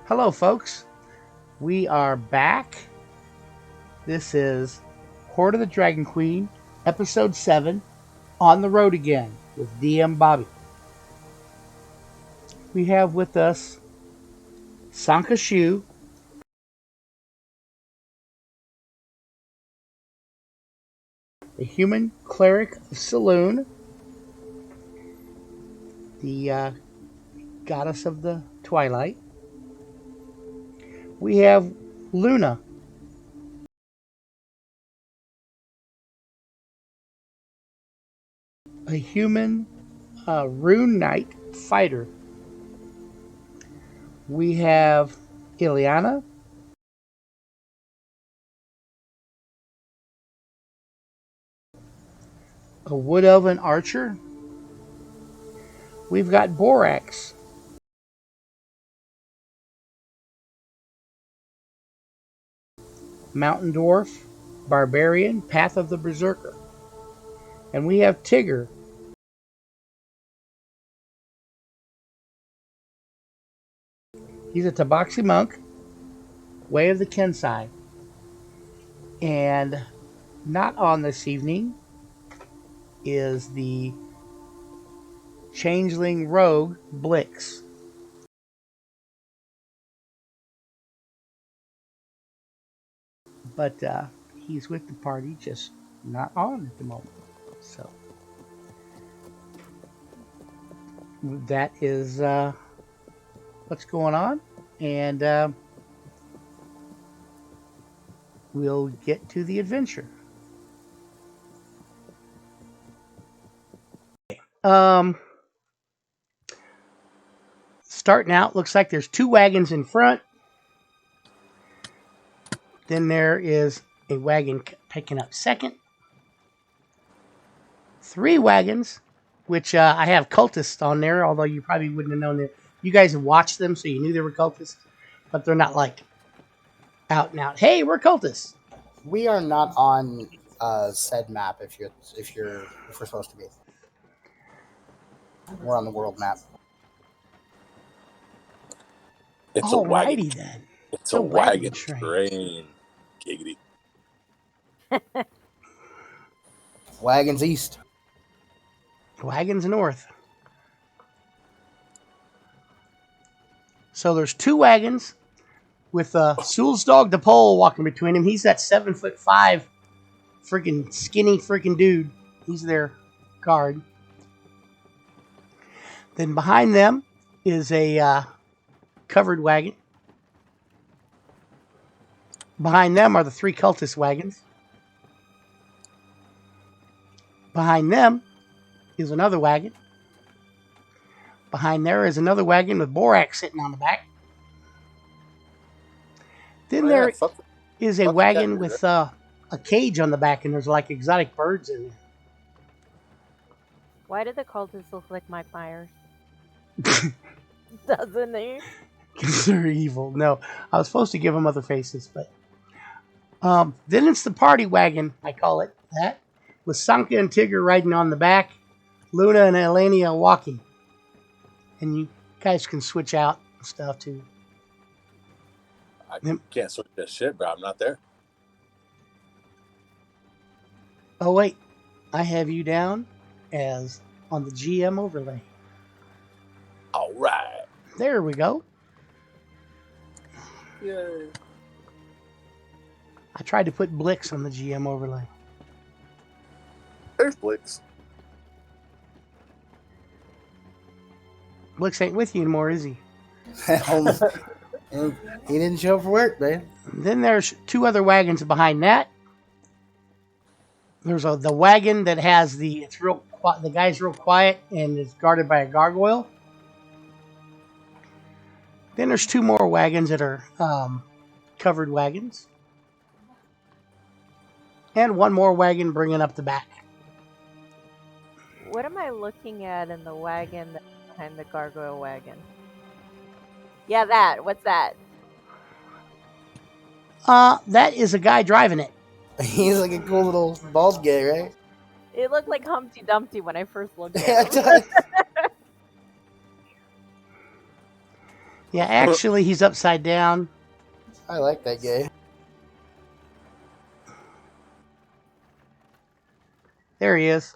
Hello, folks. We are back. This is Hoard of the Dragon Queen, Episode 7, On the Road Again, with DM Bobby. We have with us Sanka Shu, the human cleric of Saloon, the goddess of the twilight. We have Luna, a human rune knight fighter. We have Ileana, a wood elven archer. We've got Borax, mountain dwarf, barbarian, path of the berserker. And we have Tigger, he's a Tabaxi monk, way of the Kensai. And not on this evening is the changeling rogue Blix. But he's with the party, just not on at the moment. So that is what's going on. And we'll get to the adventure. Starting out, looks like there's 2 wagons in front. Then there is a wagon picking up second. 3 wagons, which I have cultists on there, although you probably wouldn't have known that. You guys have watched them, so you knew they were cultists, but they're not like out and out. Hey, we're cultists. We are not on said map. If we're supposed to be, we're on the world map. It's a wagon. Then. It's a wagon train. Giggity. Wagons east. Wagons north. So there's 2 wagons with Sewell's dog, the pole, walking between them. He's that 7'5", freaking skinny freaking dude. He's their guard. Then behind them is a covered wagon. Behind them are the 3 cultist wagons. Behind them is another wagon. Behind there is another wagon with Borax sitting on the back. Then there is a wagon with a cage on the back, and there's like exotic birds in there. Why do the cultists look like Mike Myers? Doesn't he? Because they're evil. No, I was supposed to give them other faces, but then it's the party wagon, I call it that, with Sanka and Tigger riding on the back, Luna and Elenia walking. And you guys can switch out and stuff too. I can't switch that shit, bro. I'm not there. Oh, wait. I have you down as on the GM overlay. All right. There we go. Yay. I tried to put Blix on the GM overlay. There's Blix. Blix ain't with you anymore, is he? He didn't show up for work, man. Then there's 2 other wagons behind that. There's the wagon that has the guy's real quiet and is guarded by a gargoyle. Then there's 2 more wagons that are covered wagons. And 1 more wagon bringing up the back. What am I looking at in the wagon that's behind the gargoyle wagon? Yeah, that. What's that? That is a guy driving it. He's like a cool little bald guy, right? It looked like Humpty Dumpty when I first looked at it. Yeah, actually, he's upside down. I like that game. There he is.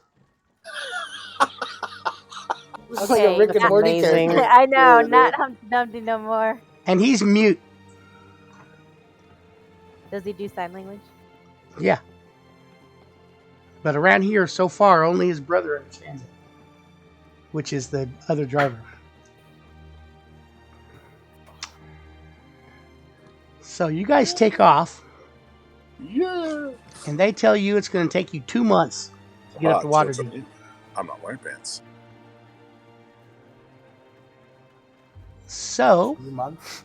It's like a Rick and That's Morty amazing. character. I know, Yeah, not dude. Humpty Dumpty no more. And he's mute. Does he do sign language? Yeah. But around here, so far, only his brother understands it, which is the other driver. So you guys take off, Yeah. and they tell you it's going to take you 2 months to get up to so it's Waterdeep. me. I'm not wearing pants. So, 2 months.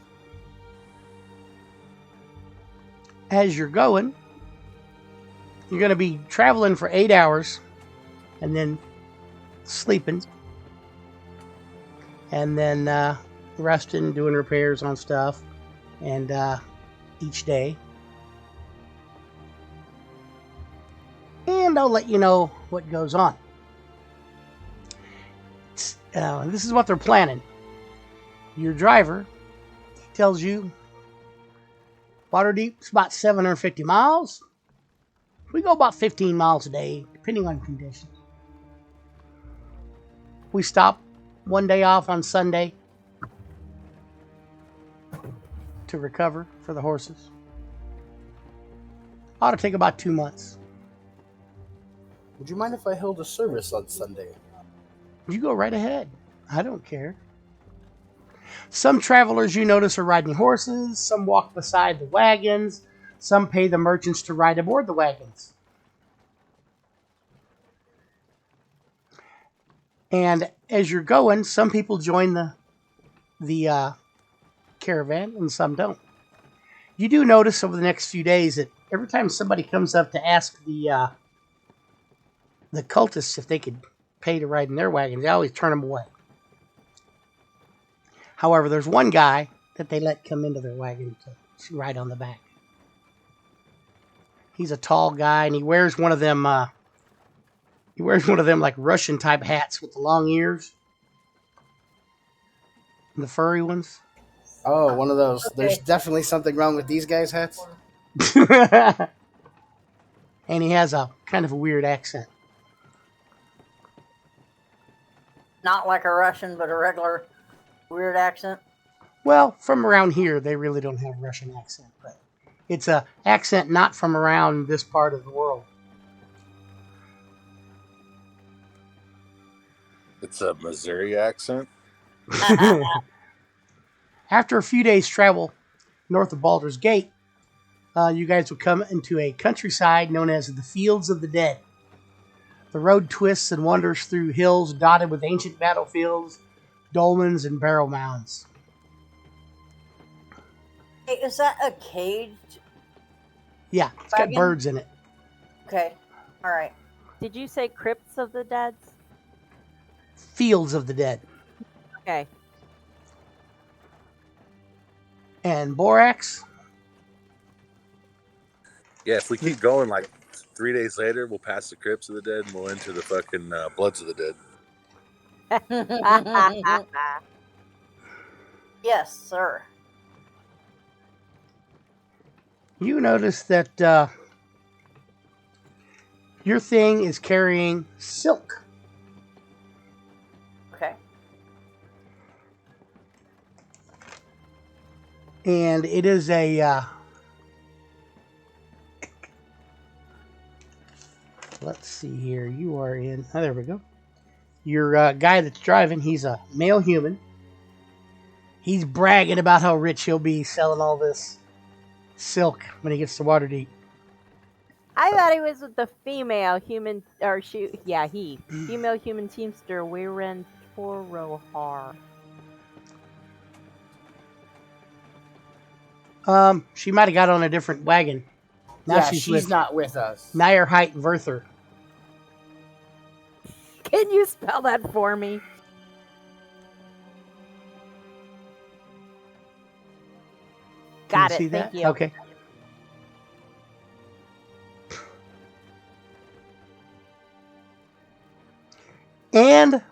as you're going, you're going to be traveling for 8 hours and then sleeping and then resting, doing repairs on stuff, and each day. And I'll let you know what goes on. This is what they're planning. Your driver tells you Waterdeep's about 750 miles. We go about 15 miles a day, depending on conditions. We stop one day off on Sunday to recover for the horses. Ought to take about 2 months. Would you mind if I held a service on Sunday? You go right ahead. I don't care. Some travelers you notice are riding horses. Some walk beside the wagons. Some pay the merchants to ride aboard the wagons. And as you're going, some people join the caravan and some don't. You do notice over the next few days that every time somebody comes up to ask the cultists if they could pay to ride in their wagons, they always turn them away. However, there's one guy that they let come into their wagon to ride on the back. He's a tall guy, and he wears one of them. Like Russian type hats with the long ears, the furry ones. Oh, one of those. Okay. There's definitely something wrong with these guys' hats. And he has a kind of a weird accent. Not like a Russian, but a regular weird accent. Well, from around here, they really don't have Russian accent, but it's a accent not from around this part of the world. It's a Missouri accent. After a few days' travel north of Baldur's Gate, you guys will come into a countryside known as the Fields of the Dead. The road twists and wanders through hills dotted with ancient battlefields, dolmens, and barrow mounds. Hey, is that a cage? Yeah, it's got Wagon? birds in it. Okay. All right. Did you say Crypts of the Dead? Fields of the Dead. Okay. And Borax, Yeah, if we keep going, like 3 days later, we'll pass the Crypts of the Dead and we'll enter the fucking Bloods of the Dead. Yes, sir. you notice that your thing is carrying silk. Okay. And it is a let's see here. You are in. Oh, there we go. Your guy that's driving, he's a male human. He's bragging about how rich he'll be selling all this silk when he gets to Waterdeep. I thought he was with the female human, or female human teamster Weiren Torohar. She might have got on a different wagon. Now Yeah, she's she's with not with us. Nierheit Verther. Can you spell that for me? Can Got you it. see Thank that? you. Okay. And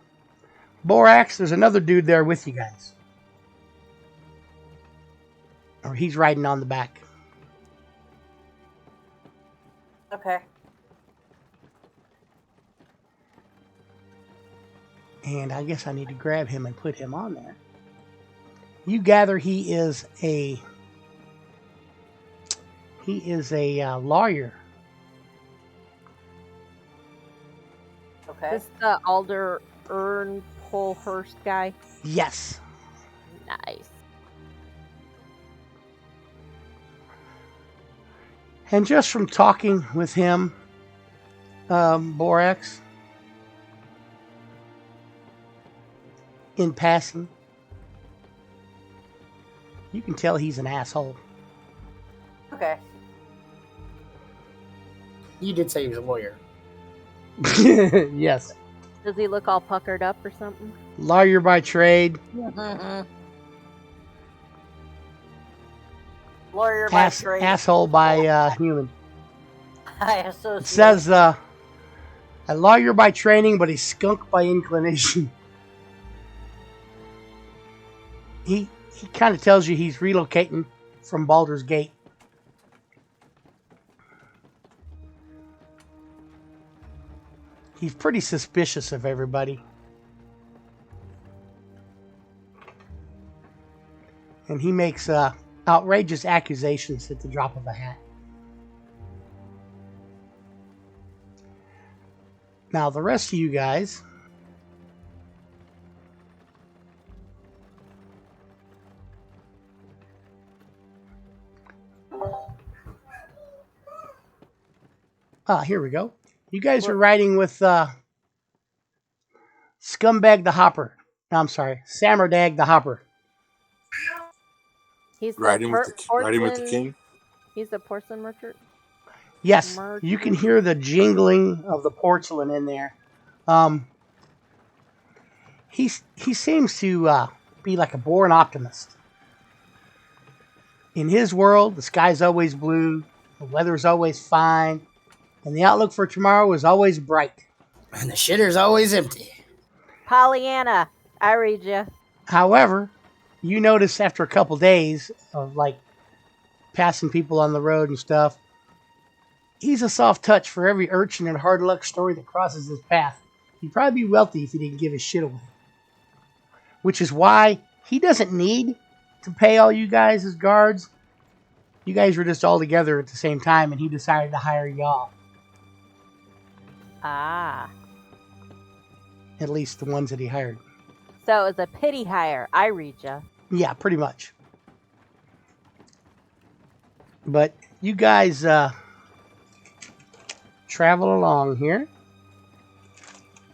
Borax, there's another dude there with you guys. or he's riding on the back. Okay. And I guess I need to grab him and put him on there. You gather he is a lawyer. Okay. This the Alder Ern Polhurst guy. Yes. Nice. And just from talking with him, Borax, in passing, you can tell he's an asshole. Okay. You did say he was a lawyer. Yes. Does he look all puckered up or something? Lawyer by trade. Mm-hmm. Lawyer by trade. Asshole by human. I It associate. says a lawyer by training, but a skunk by inclination. He kind of tells you he's relocating from Baldur's Gate. He's pretty suspicious of everybody. And he makes outrageous accusations at the drop of a hat. Now, the rest of you guys, here we go. You guys are riding with Scumbag the Hopper. No, I'm sorry, Sammerdag the Hopper. He's the Riding with the king. He's the porcelain merchant. Yes, you can hear the jingling of the porcelain in there. He seems to be like a born optimist. In his world, the sky's always blue, the weather's always fine, and the outlook for tomorrow is always bright. And the shitter's always empty. Pollyanna, I read you. However, you notice after a couple days of like passing people on the road and stuff, he's a soft touch for every urchin and hard luck story that crosses his path. He'd probably be wealthy if he didn't give his shit away. Which is why he doesn't need to pay all you guys as guards. You guys were just all together at the same time, and he decided to hire y'all. Ah. At least the ones that he hired. So it was a pity hire. I read you. Yeah, pretty much. But you guys travel along here.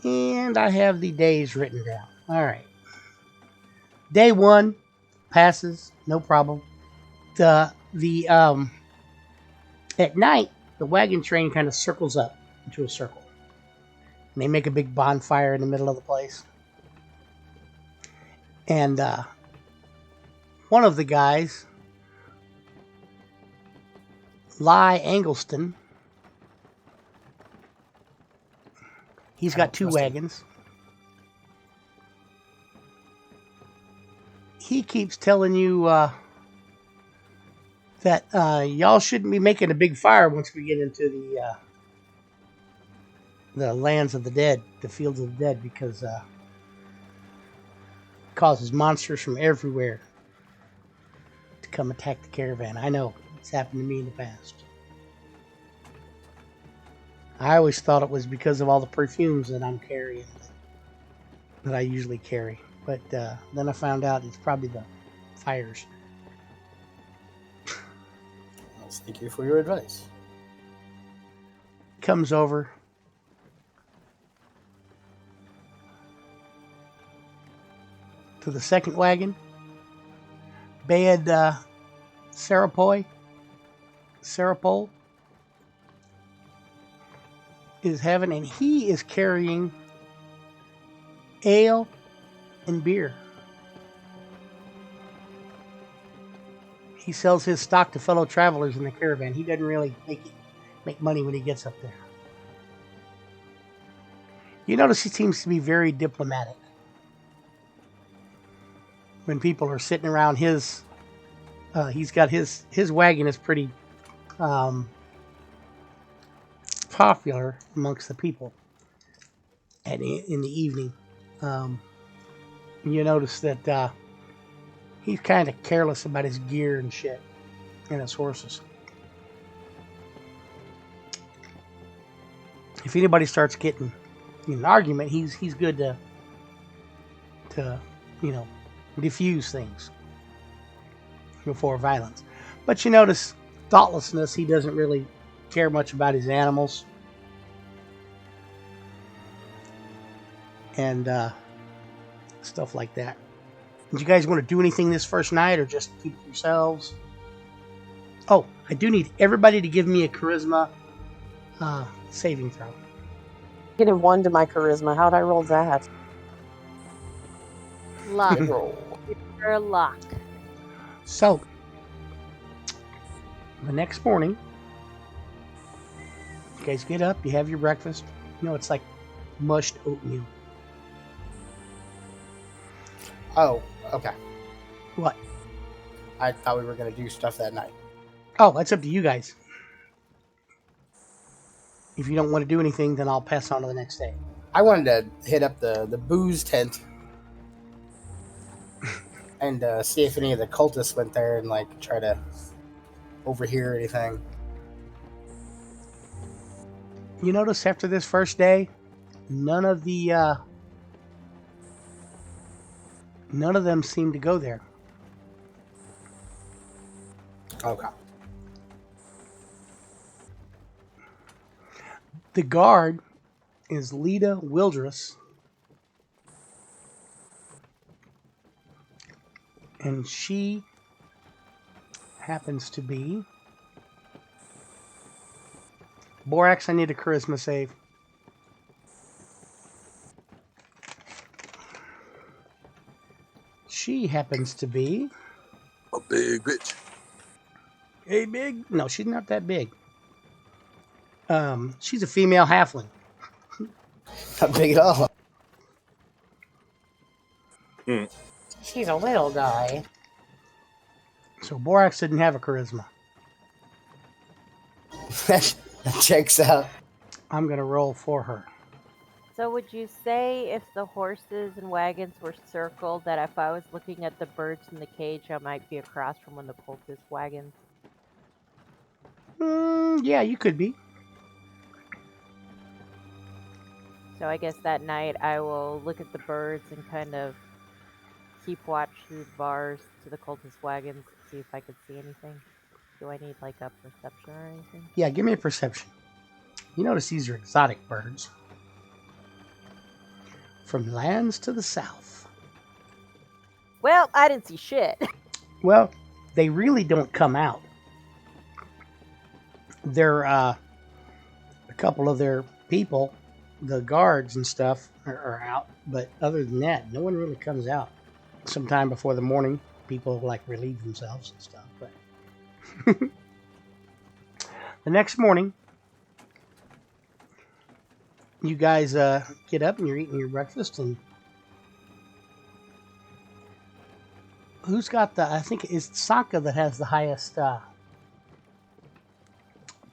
And I have the days written down. All right. Day 1 passes, no problem. At night, the wagon train kind of circles up into a circle. And they make a big bonfire in the middle of the place. And one of the guys, Ly Angleston, he's got 2 wagons. He keeps telling you that y'all shouldn't be making a big fire once we get into the lands of the dead, the fields of the dead, because it causes monsters from everywhere to come attack the caravan. I know, it's happened to me in the past. I always thought it was because of all the perfumes that I'm carrying, that I usually carry. But then I found out it's probably the fires. Thank you for your advice. Comes over. To the second wagon. Bayed Sarapol is having, and he is carrying ale and beer. He sells his stock to fellow travelers in the caravan. He doesn't really make money when he gets up there. You notice he seems to be very diplomatic. When people are sitting around his He's got his wagon is pretty popular amongst the people. And in the evening, you notice that he's kind of careless about his gear and shit, and his horses. If anybody starts getting in an argument, he's good to diffuse things before violence. But you notice thoughtlessness. He doesn't really care much about his animals, and stuff like that. Did you guys want to do anything this first night, or just keep it yourselves? Oh, I do need everybody to give me a charisma saving throw. Getting 1 to my charisma. How'd I roll that? Luck. Roll. Pure luck. So, the next morning, you guys get up, you have your breakfast. You know, it's like mushed oatmeal. Oh, okay. What? I thought we were going to do stuff that night. Oh, that's up to you guys. If you don't want to do anything, then I'll pass on to the next day. I wanted to hit up the booze tent and see if any of the cultists went there and like try to overhear anything. You notice after this first day, none of them seem to go there. Okay. The guard is Lita Wildress, and she happens to be Borax. I need a charisma save. She happens to be A big bitch. a big. No, she's not that big. She's a female halfling. Not big at all. She's a little guy. So Borax didn't have a charisma. That checks out. I'm gonna roll for her. So would you say if the horses and wagons were circled, that if I was looking at the birds in the cage, I might be across from one of the cultist wagons? Yeah, you could be. So I guess that night I will look at the birds and kind of keep watch through the bars to the cultist wagons, see if I could see anything. Do I need like a perception or anything? Yeah, give me a perception. You notice these are exotic birds. From lands to the south. Well, I didn't see shit. Well, they really don't come out. They're a couple of their people, the guards and stuff, are out. But other than that, no one really comes out. Sometime before the morning, people like relieve themselves and stuff. But the next morning, you guys get up and you're eating your breakfast. And who's got I think it's Sanka that has the highest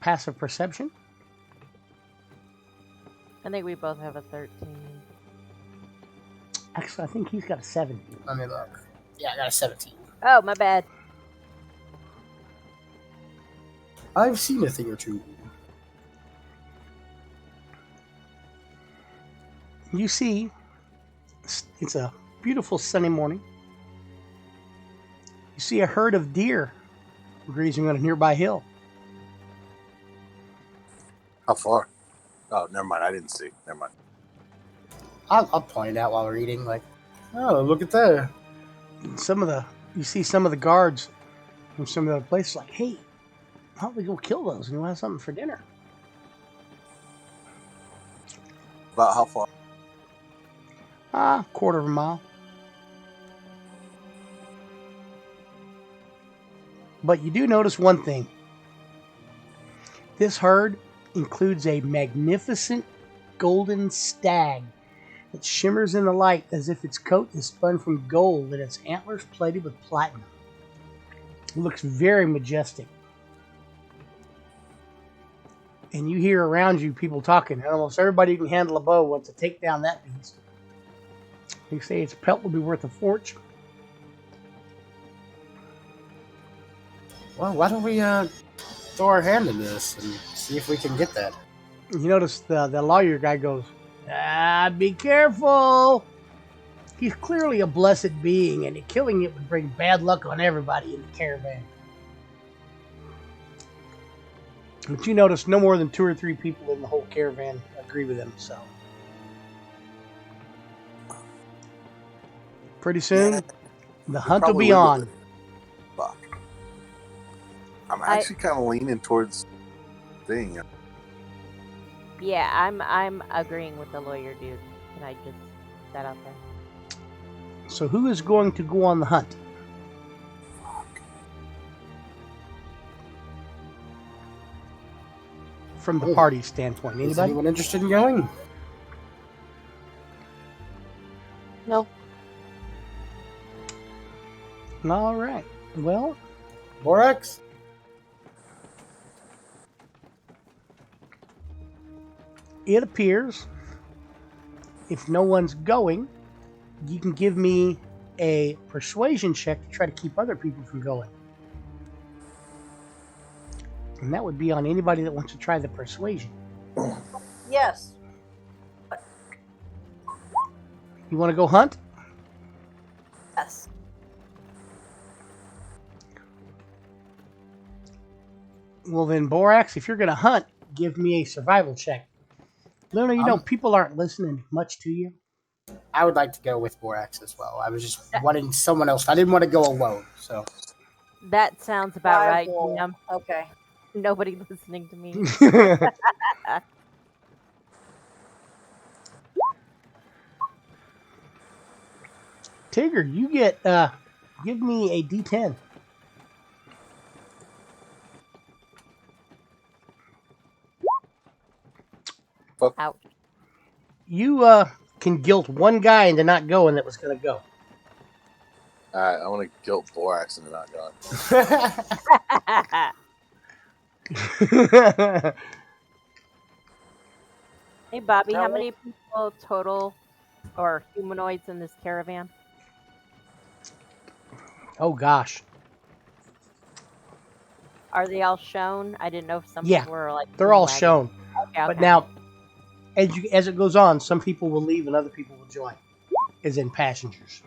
passive perception. I think we both have a 13. Actually, I think he's got a 17. Let me look. Yeah, I got a 17. Oh, my bad. I've seen a thing or two. You see, it's a beautiful sunny morning. You see a herd of deer grazing on a nearby hill. How far? Oh, never mind. I didn't see. Never mind. I'll point it out while we're eating. Like, oh, look at that. You see some of the guards from some of the places like, hey, why don't we go kill those and we'll have something for dinner? About how far? Quarter of a mile. But you do notice one thing. This herd includes a magnificent golden stag that shimmers in the light as if its coat is spun from gold and its antlers plated with platinum. It looks very majestic. And you hear around you people talking. Almost everybody who can handle a bow wants to take down that beast. They say its pelt will be worth a fortune. Well, why don't we throw our hand in this and see if we can get that? You notice the lawyer guy goes, be careful. He's clearly a blessed being, and killing it would bring bad luck on everybody in the caravan. But you notice no more than 2 or 3 people in the whole caravan agree with him, so. Pretty soon, the hunt will be on. Fuck. I'm actually kind of leaning towards thing. Yeah, I'm agreeing with the lawyer dude. Can I just put that out there? So who is going to go on the hunt? From the party standpoint, Is anybody? anyone interested in going? No. All right. Well, Borax? it appears if no one's going, you can give me a persuasion check to try to keep other people from going. And that would be on anybody that wants to try the persuasion. Yes. You want to go hunt? Yes. Well then, Borax, if you're going to hunt, give me a survival check. Luna, you know, people aren't listening much to you. I would like to go with Borax as well. I was just wanting someone else. I didn't want to go alone, so. That sounds about right. Survival. Okay. Nobody listening to me. Tigger, you get, give me a D10. Ouch. You, can guilt one guy into not going that was going to go. Alright, I want to guilt Borax into not going. Hey, Bobby, how many people total or humanoids in this caravan? Oh, gosh. Are they all shown? I didn't know if some Yeah, people were like. They're all wagon. shown. Okay, But okay. now, as it goes on, some people will leave and other people will join, as in passengers.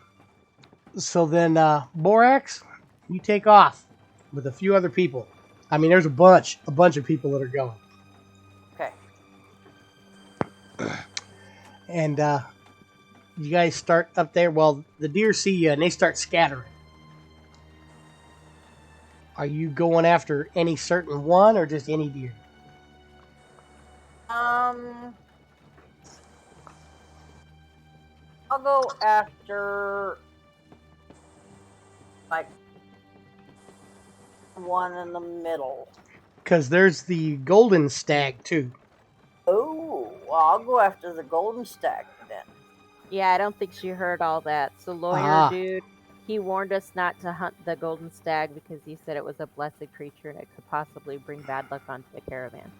So then, Borax, you take off with a few other people. I mean, there's a bunch of people that are going. Okay. And you guys start up there. Well, the deer see you and they start scattering. Are you going after any certain one or just any deer? I'll go after like one in the middle. Because there's the golden stag too. Oh, well, I'll go after the golden stag then. Yeah, I don't think she heard all that. So, lawyer Ah. dude, he warned us not to hunt the golden stag because he said it was a blessed creature and it could possibly bring bad luck onto the caravan.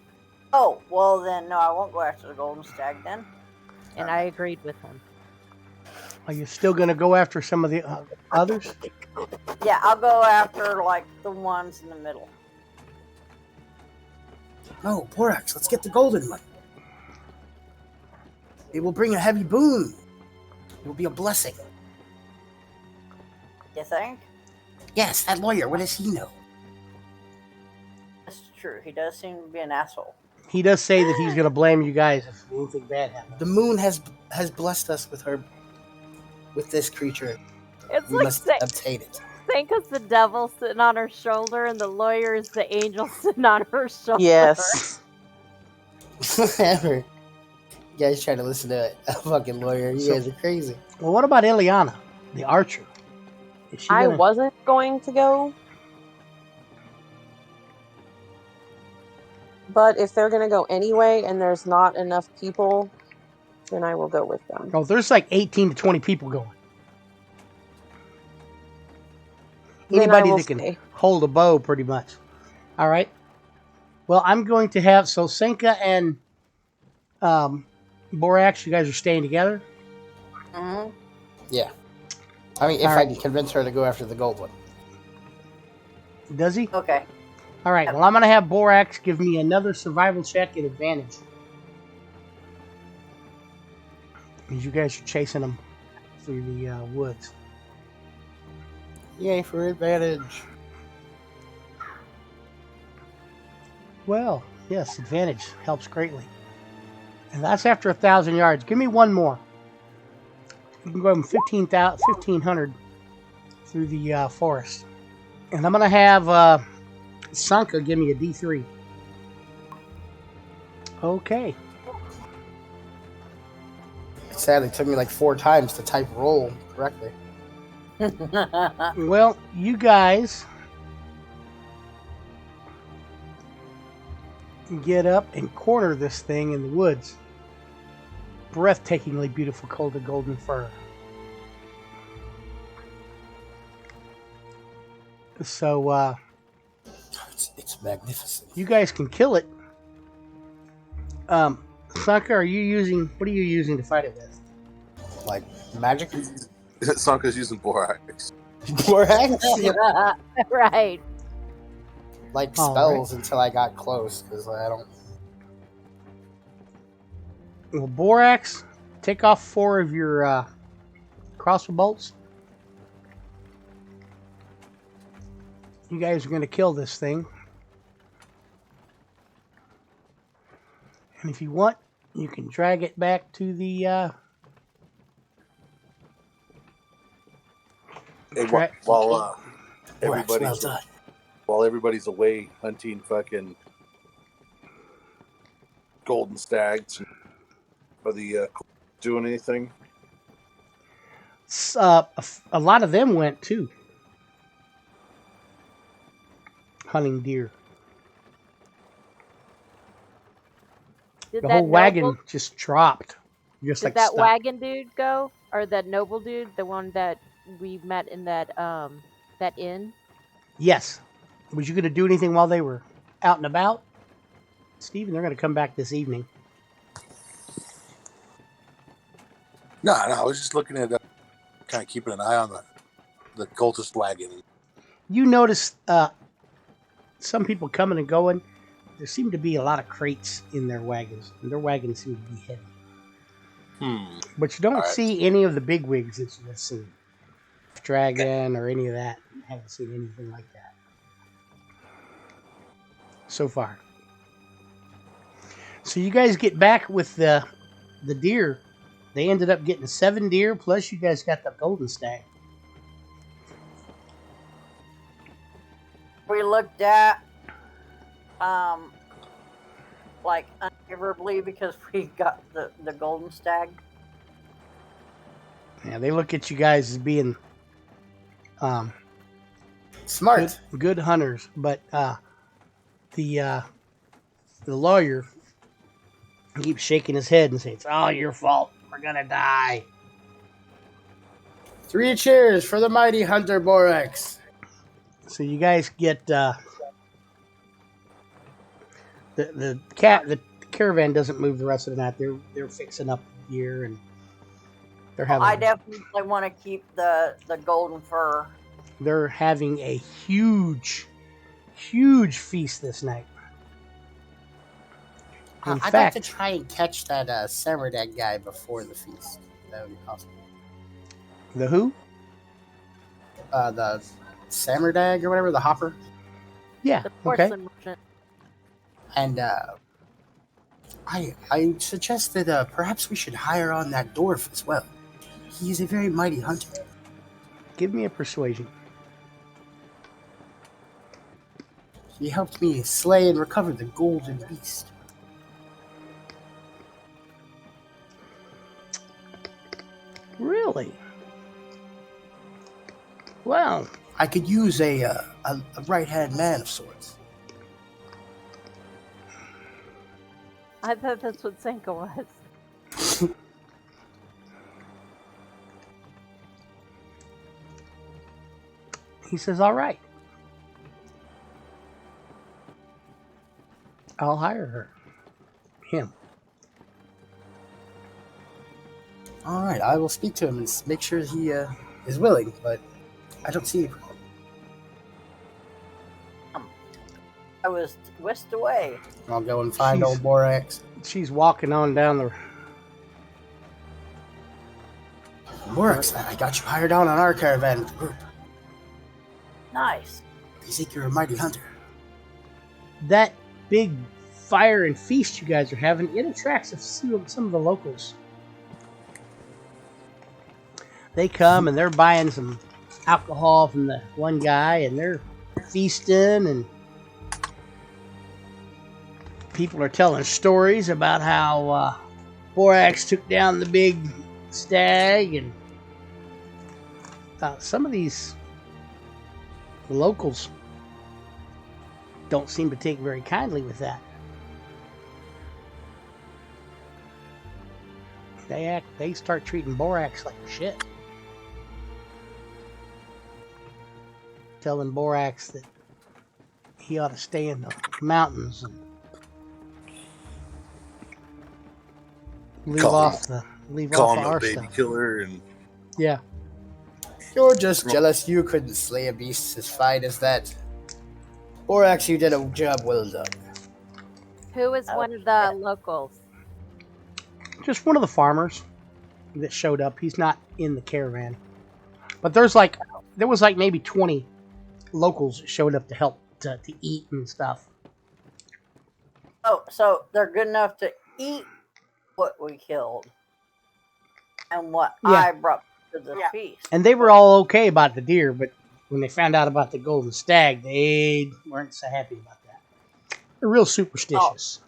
Oh, well then, no, I won't go after the golden stag then. And I agreed with him. Are you still going to go after some of the others? Yeah, I'll go after like the ones in the middle. No, Borax, let's get the golden one. It will bring a heavy boon. It will be a blessing. You think? Yes, that lawyer, what does he know? That's true. He does seem to be an asshole. He does say that he's going to blame you guys if anything bad happens. The moon has blessed us with this creature. It's We like must obtain it. Sanka's the devil sitting on her shoulder and the lawyer is the angel sitting on her shoulder. Yes. Whatever. You guys trying to listen to a fucking lawyer. You guys are crazy. Well, what about Eliana, the archer? Is she I gonna- wasn't going to go. But if they're going to go anyway and there's not enough people, then I will go with them. Oh, there's like 18 to 20 people going. Then I Anybody will that can stay. hold a bow, pretty much. All right. Well, I'm going to have Senka and Borax. You guys are staying together. Mm-hmm. Yeah. I mean, if All I right. can convince her to go after the gold one. Does he? Okay. All right. Well, I'm going to have Borax give me another survival check at advantage. Because you guys are chasing him through the woods. Yay for advantage. Well, yes, advantage helps greatly. And that's after 1,000 yards. Give me one more. You can go 1,500 through the forest. And I'm going to have Sanka give me a D3. Okay. Sadly, it took me like 4 times to type roll correctly. Well, you guys get up and corner this thing in the woods. Breathtakingly beautiful coat of golden fur. So, It's magnificent. you guys can kill it. Sanka, what are you using to fight it with? Like magic? Sanka's using borax. Borax? Yep. Right. Like All spells until I got close, because I don't. Well, Borax, take off 4 of your crossbow bolts. You guys are going to kill this thing. And if you want, you can drag it back to the... Hey, Tra- while Borax, well everybody's done. while everybody's away hunting fucking golden stags, are the doing anything? a lot of them went too. Hunting deer. Did The that whole wagon noble, just dropped. Just did like that stopped. wagon dude go? Or that noble dude, the one that we met in that inn? Yes. Was you going to do anything while they were out and about? Steven, they're going to come back this evening. No, I was just looking at kind of keeping an eye on the cultist wagon. You notice some people coming and going. There seem to be a lot of crates in their wagons, and their wagons seem to be heavy. But you don't All right. see any of the big wigs that you have seen. Dragon or any of that. I haven't seen anything like that so far. So you guys get back with the deer. They ended up getting 7 deer, plus you guys got the golden stag. We looked at like unfavorably because we got the golden stag. Yeah, they look at you guys as being Smart. good hunters, but the lawyer keeps shaking his head and saying, "It's all your fault. We're gonna die." 3 cheers for the mighty hunter Borax. So you guys get the caravan doesn't move the rest of the night. They're fixing up the gear and they're having. I definitely want to keep the golden fur. They're having a huge feast this night. In I'd fact, like to try and catch that Samardag guy before the feast. That would be possible. the who? The Samardag or whatever, the hopper. Yeah. The Okay. porcelain merchant. And I suggest that perhaps we should hire on that dwarf as well. He is a very mighty hunter. Give me a persuasion. He helped me slay and recover the golden beast. Really? Well, I could use a right-hand man of sorts. I thought that's what Senka was. He says, all right. I'll hire her. Him. All right, I will speak to him and make sure he is willing, but I don't see any problem. I was whisked away. I'll go and find She's- old Borax. She's walking on down the... Borax, I got you hired on our caravan with the group. Nice. They think you're a mighty hunter. That big fire and feast you guys are having, it attracts some of the locals. They come and they're buying some alcohol from the one guy and they're feasting, and people are telling stories about how Borax took down the big stag, and some of these locals don't seem to take very kindly with that. They start treating Borax like shit. Telling Borax that he ought to stay in the mountains and leave off Calling him our a baby stuff. killer, and Yeah. You're just jealous you couldn't slay a beast as fine as that. Borax, you did a job well done. Who is one of the locals? Just one of the farmers that showed up. He's not in the caravan. But there was like maybe 20 locals that showed up to help to eat and stuff. Oh, so they're good enough to eat what we killed and what Yeah. I brought to the feast. And they were all okay about the deer, but when they found out about the golden stag, they weren't so happy about that. They're real superstitious.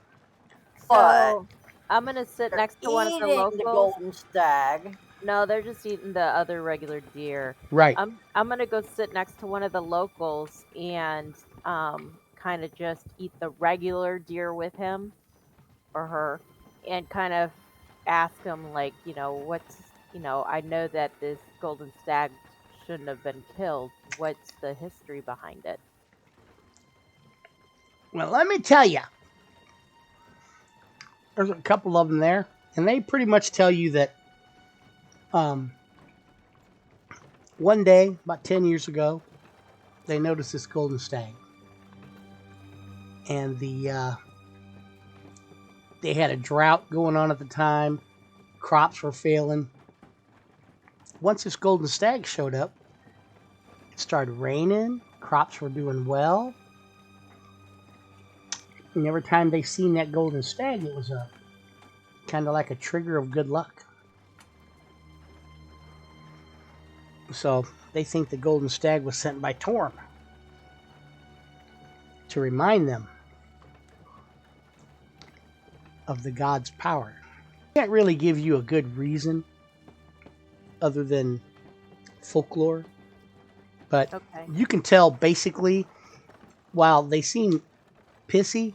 So I'm gonna sit They're next to one of the eating locals. the golden stag. No, they're just eating the other regular deer. Right. I'm gonna go sit next to one of the locals and kind of just eat the regular deer with him or her, and kind of ask him, like, what's, I know that this golden stag shouldn't have been killed. What's the history behind it? Well, let me tell you. There's a couple of them there, and they pretty much tell you that one day, about 10 years ago, they noticed this golden stag. And they had a drought going on at the time. Crops were failing. Once this golden stag showed up, it started raining. Crops were doing well. And every time they seen that golden stag, it was kind of like a trigger of good luck. So they think the golden stag was sent by Torm to remind them of the god's power. Can't really give you a good reason other than folklore, but Okay. you can tell basically, while they seem pissy,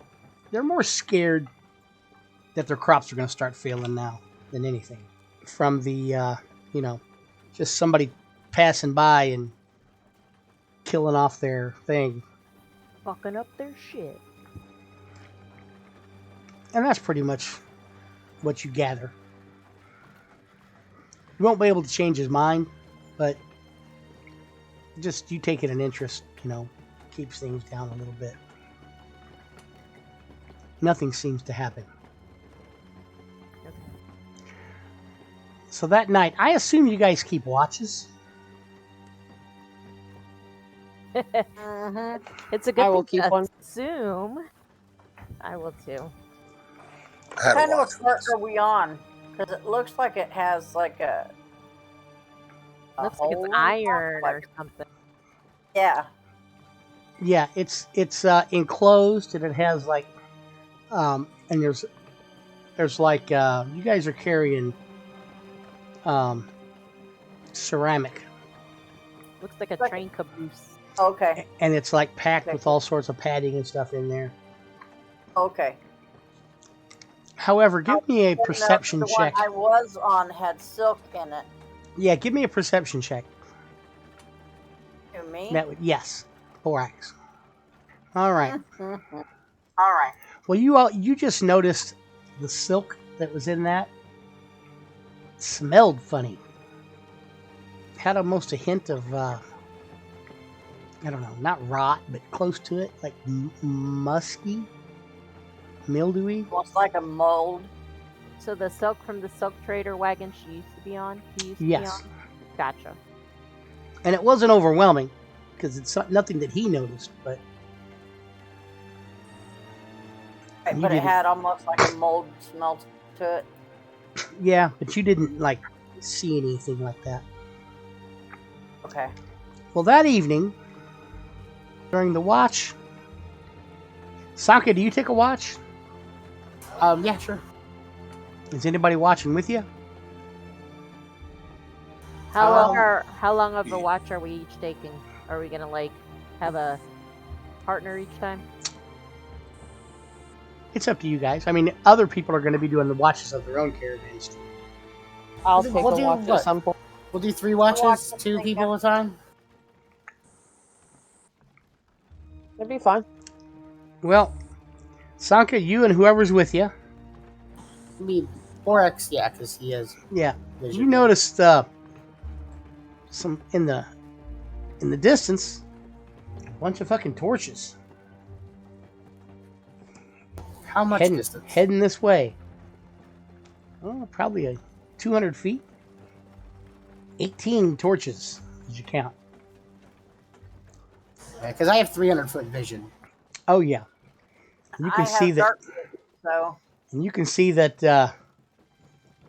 they're more scared that their crops are going to start failing now than anything. From the, just somebody passing by and killing off their thing. Fucking up their shit. And that's pretty much what you gather. You won't be able to change his mind, but just you taking an interest, keeps things down a little bit. Nothing seems to happen. So that night, I assume you guys keep watches. It's a good I will thing keep to one. assume. I will too. I had What kind a of watch a cart once. are we on? Because it looks like it has like a Looks like hole it's in the top, iron like- or something. Yeah. Yeah, it's enclosed, and it has like, and there's like you guys are carrying ceramic, Looks like a Like- train caboose. Okay. and it's like packed with all sorts of padding and stuff in there. Okay. However, give me a No, perception the check. one I was on had silk in it. Yeah, give me a perception check. To me? Met with, yes, Borax. All right. All right. Well, you just noticed the silk that was in that smelled funny. Had almost a hint of I don't know, not rot, but close to it, like musky, mildewy. Almost like a mold. So the silk from the silk trader wagon she used to be on? He used to Yes. be on? Gotcha. And it wasn't overwhelming because it's nothing that he noticed, but Right, You but it didn't- had almost like a mold smell to it. yeah, but you didn't like see anything like that. Okay. Well, that evening, during the watch, Sanka, do you take a watch? Yeah, sure. Is anybody watching with you? How long of a watch are we each taking? Are we gonna like have a partner each time? It's up to you guys. I mean, other people are going to be doing the watches of their own caravans too. I'll We'll take do a watch what? at some point. We'll do 3 watches, watches 2 together. people at a time. It'd be fun. Well, Sanka, you and whoever's with you, I mean, Borax, yeah, because he has yeah, vision. you noticed some in the distance, a bunch of fucking torches How much heading, distance? heading this way. Oh, probably a 200 feet. 18 torches. Did you count? Because I have 300-foot vision. Oh yeah. You can I see have that. dark vision, so And you can see that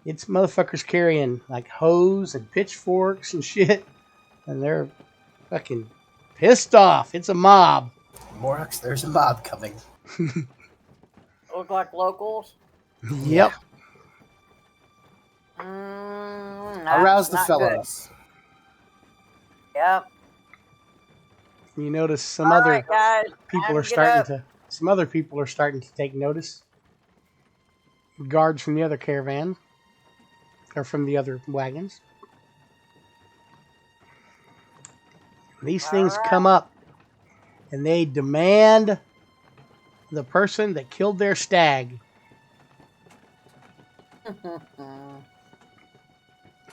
it's motherfuckers carrying like hose and pitchforks and shit, and they're fucking pissed off. It's a mob. Borax, there's a mob coming. look like locals. Yep. Arouse the not good. fellows. Yep. You notice some All other right, guys. people time are to get starting up. to. Some other people are starting to take notice. Guards from the other caravans, or from the other wagons. These things Alright. come up, and they demand the person that killed their stag.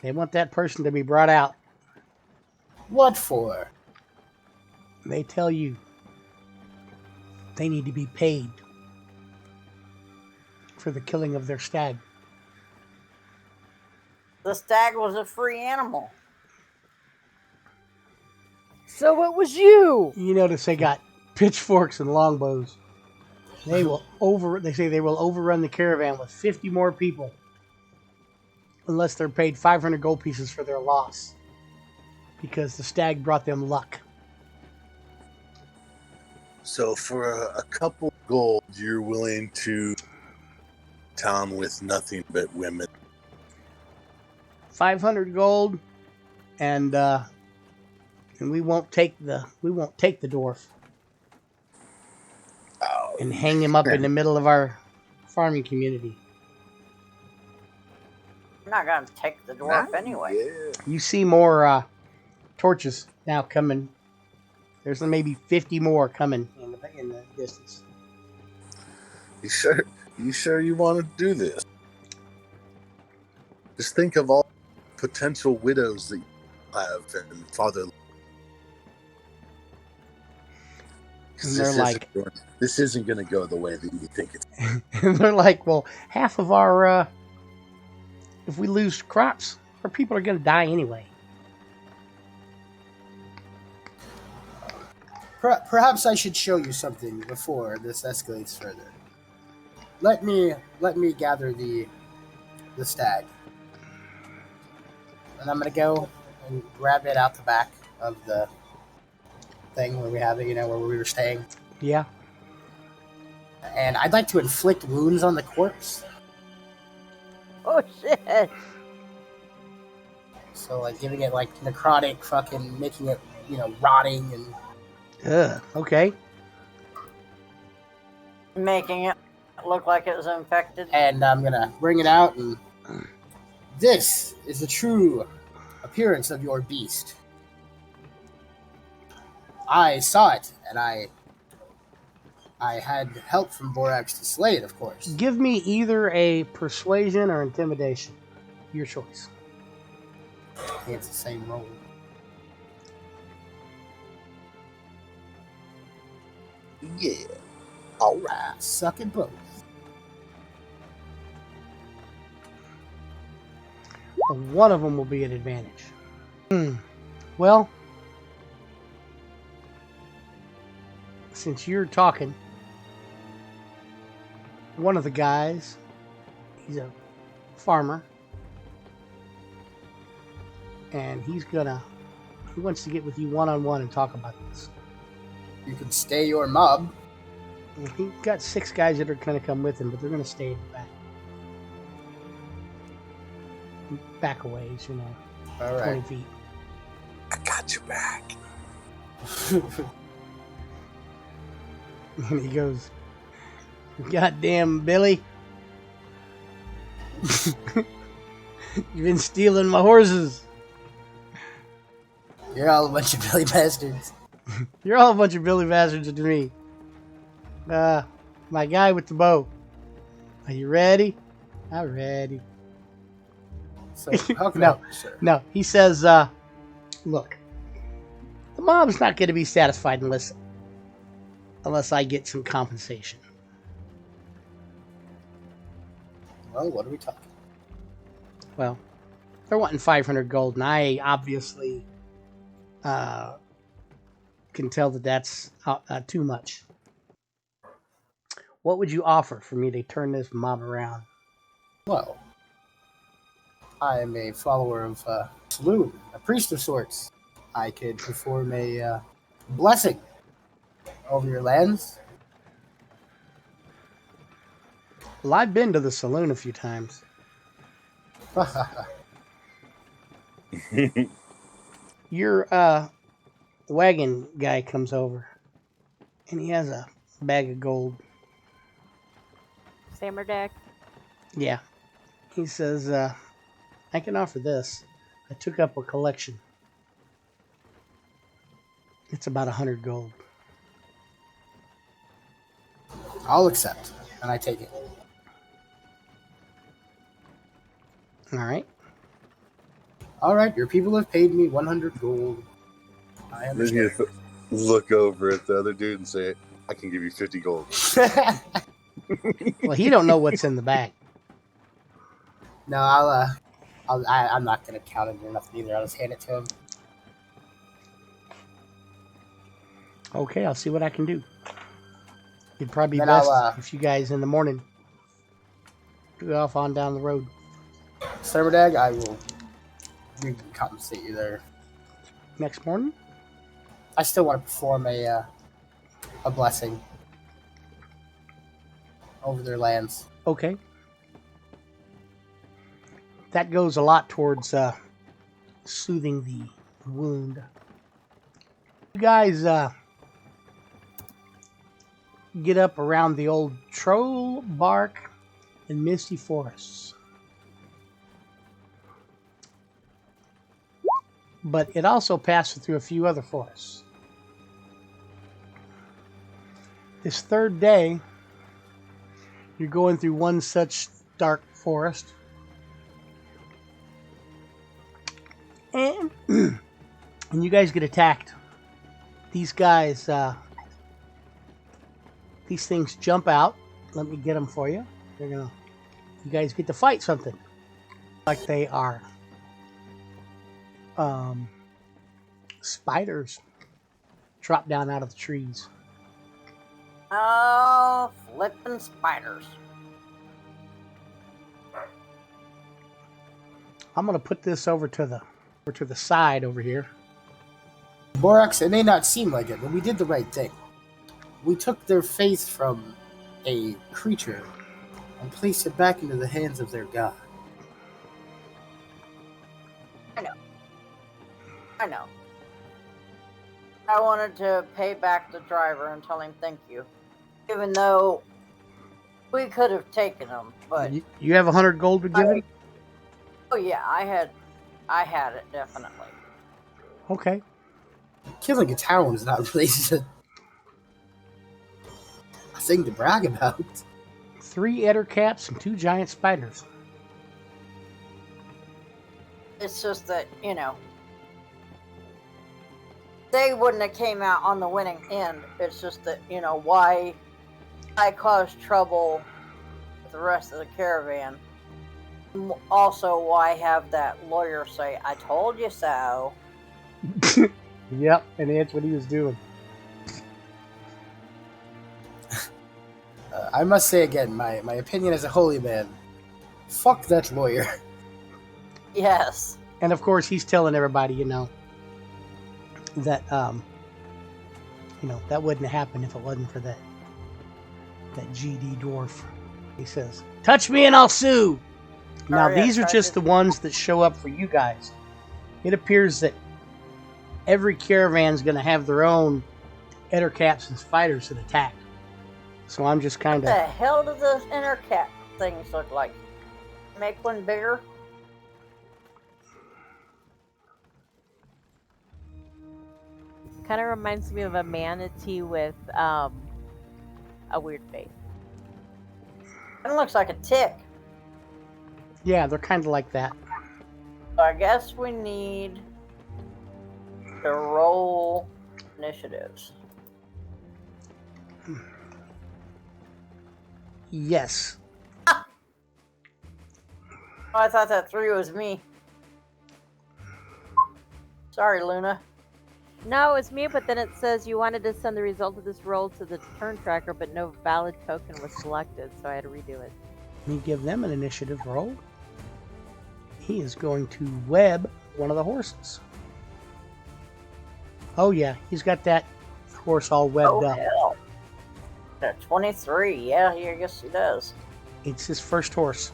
They want that person to be brought out. What for? They tell you they need to be paid for the killing of their stag. The stag was a free animal. So it was you! You notice they got pitchforks and longbows. They say they will overrun the caravan with 50 more people unless they're paid 500 gold pieces for their loss, because the stag brought them luck. So for a couple gold, you're willing to town with nothing but women. 500 gold, and we won't take the dwarf Oh, and hang him up in the middle of our farming community. I'm not gonna take the dwarf anyway. Yeah. You see more torches now coming. There's maybe 50 more coming in the distance. You sure you want to do this? Just think of all potential widows that you have and father. And they're like, this isn't going to go the way that you think it's. and they're like, well, half of our, if we lose crops, our people are going to die anyway. Perhaps I should show you something before this escalates further. Let me gather the stag, and I'm gonna go and grab it out the back of the thing where we have it, where we were staying. Yeah. And I'd like to inflict wounds on the corpse. Oh shit! So like giving it like necrotic, fucking making it rotting and. Okay. Making it look like it was infected. And I'm gonna bring it out, and this is the true appearance of your beast. I saw it, and I had help from Borax to slay it, of course. Give me either a persuasion or intimidation. Your choice. It's the same roll. Yeah. All right. Ah, suck at both. Well, one of them will be an advantage. Well, since you're talking, one of the guys, he's a farmer, and he wants to get with you one-on-one and talk about this. You can stay your mob. He got 6 guys that are going to come with him, but they're going to stay in the back a ways, you know, All 20 right. feet. I got your back. And he goes, "Goddamn, Billy. You've been stealing my horses. You're all a bunch of Billy bastards. You're all a bunch of Billy bastards to me. My guy with the bow. Are you ready? I'm ready." So how can No. I help you, sir? No, he says, look, the mob's not going to be satisfied unless I get some compensation. Well, what are we talking? Well, they're wanting 500 gold, and I obviously can tell that that's too much. What would you offer for me to turn this mob around? Well, I am a follower of Saloon, a priest of sorts. I could perform a blessing over your lands. Well, I've been to the saloon a few times. Your wagon guy comes over, and he has a bag of gold. Sammerdeck. Yeah. He says, I can offer this. I took up a collection. It's about 100 gold. I'll accept, and I take it. All right. All right, your people have paid me 100 gold. I Then understand. you look over at the other dude and say, "I can give you 50 gold." Well, he don't know what's in the bag. No, I'm not gonna count it or nothing either. I'll just hand it to him. Okay, I'll see what I can do. It'd probably be Then best I'll, if you guys in the morning go off on down the road. Serverdag, I will compensate you there. Next morning? I still want to perform a blessing over their lands. Okay. That goes a lot towards soothing the wound. You guys get up around the old Troll Bark and Misty Forests. But it also passes through a few other forests. This third day, you're going through one such dark forest. And, and you guys get attacked. These guys, these things jump out. Let me get them for you. You guys get to fight something. Like they are spiders drop down out of the trees. Oh, flippin' spiders. I'm gonna put this over to the side over here. Borax, it may not seem like it, but we did the right thing. We took their faith from a creature and placed it back into the hands of their god. I know. I wanted to pay back the driver and tell him thank you. Even though we could have taken him, but You have 100 gold to give him? oh yeah, I had it definitely. Okay. Killing a town is not really a thing to brag about. 3 ettercaps and 2 giant spiders. It's just that, they wouldn't have came out on the winning end. It's just that, why I caused trouble with the rest of the caravan. Also, why have that lawyer say, I told you so. Yep, and that's what he was doing. I must say again, my opinion as a holy man, fuck that lawyer. Yes. And of course, he's telling everybody, that that wouldn't happen if it wasn't for that GD dwarf. He says, "Touch me and I'll sue." Now, yeah, these are just the ones that show up for you guys. It appears that every caravan's going to have their own ettercaps and spiders that attack. So I'm just kind What the of... hell do those inner cap things look like? Make one bigger? Kind of reminds me of a manatee with a weird face. It looks like a tick. Yeah, they're kind of like that. So I guess we need to roll initiatives. Yes. Oh, I thought that 3 was me. Sorry, Luna. No, it's me, but then it says you wanted to send the result of this roll to the turn tracker, but no valid token was selected, so I had to redo it. Let me give them an initiative roll. He is going to web one of the horses. Oh yeah, he's got that horse all webbed up. Hell. A 23. Yeah, I guess he does. It's his first horse.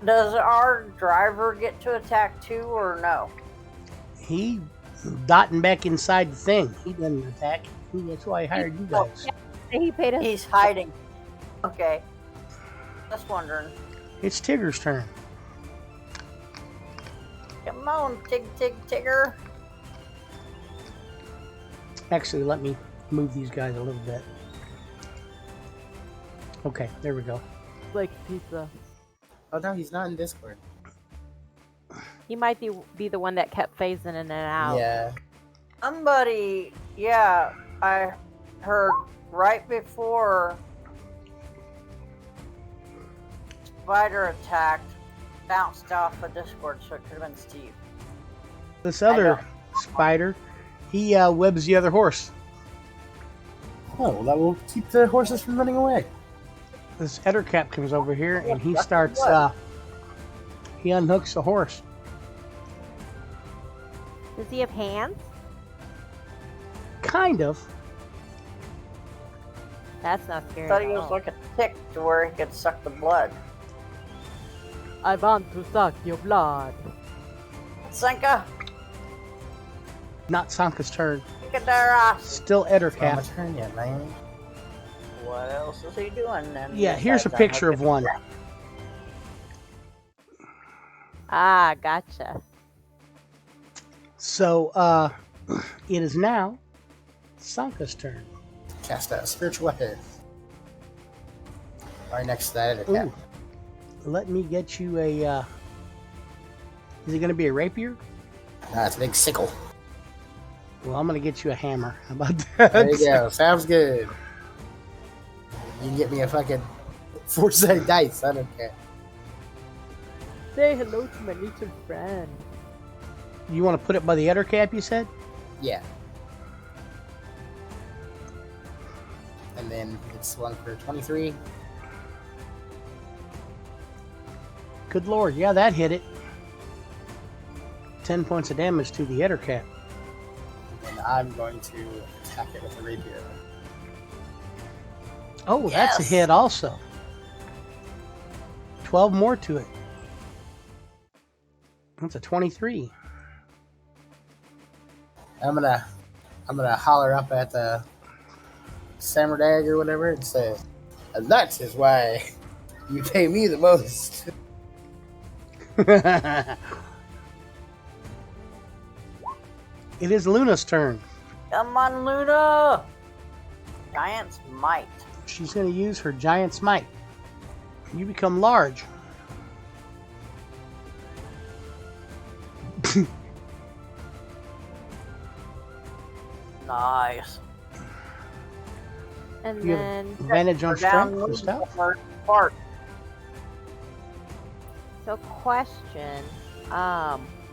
Does our driver get to attack too, or no? He dotting back inside the thing. He doesn't attack. That's why I hired you guys. He paid us. He's hiding. Okay. Just wondering. It's Tigger's turn. Come on, Tigger. Actually, let me move these guys a little bit. Okay, there we go. Like pizza. Oh no, he's not in Discord. He might be the one that kept phasing in and out. Yeah. Somebody, I heard right before Spider attacked, bounced off of Discord, so it could have been Steve. This other spider, he webs the other horse. Oh, well, that will keep the horses from running away. This ettercap comes over here and he starts, he unhooks the horse. Does he have hands? Kind of. That's not I scary. thought he at was all. like a tick to where he could suck the blood. I want to suck your blood. Senka, Not Sanka's turn. Kikadara. Still Not my ettercap. turn yet, man. What else is he doing then? Yeah, here's a besides picture of unhooking? one. Ah, gotcha. So, it is now Sanka's turn. Cast a spiritual weapon. Right next to that other cat. Ooh. Let me get you a, is it going to be a rapier? It's a big sickle. Well, I'm going to get you a hammer. How about that? There you go. Sounds good. You can get me a fucking 4-sided dice. I don't care. Say hello to my little friend. You want to put it by the ettercap, you said? Yeah. And then it's one for 23. Good lord, yeah, that hit it. 10 points of damage to the ettercap. And I'm going to attack it with a rapier. Oh, that's a Yes. hit also. 12 more to it. That's a 23. I'm gonna holler up at the Samardag or whatever and say, and that is why you pay me the most. It is Luna's turn. Come on, Luna! Giant's Might. She's going to use her Giant's Might. You become large. Nice. And You have then, advantage on We're down strength and stuff. Part. so question.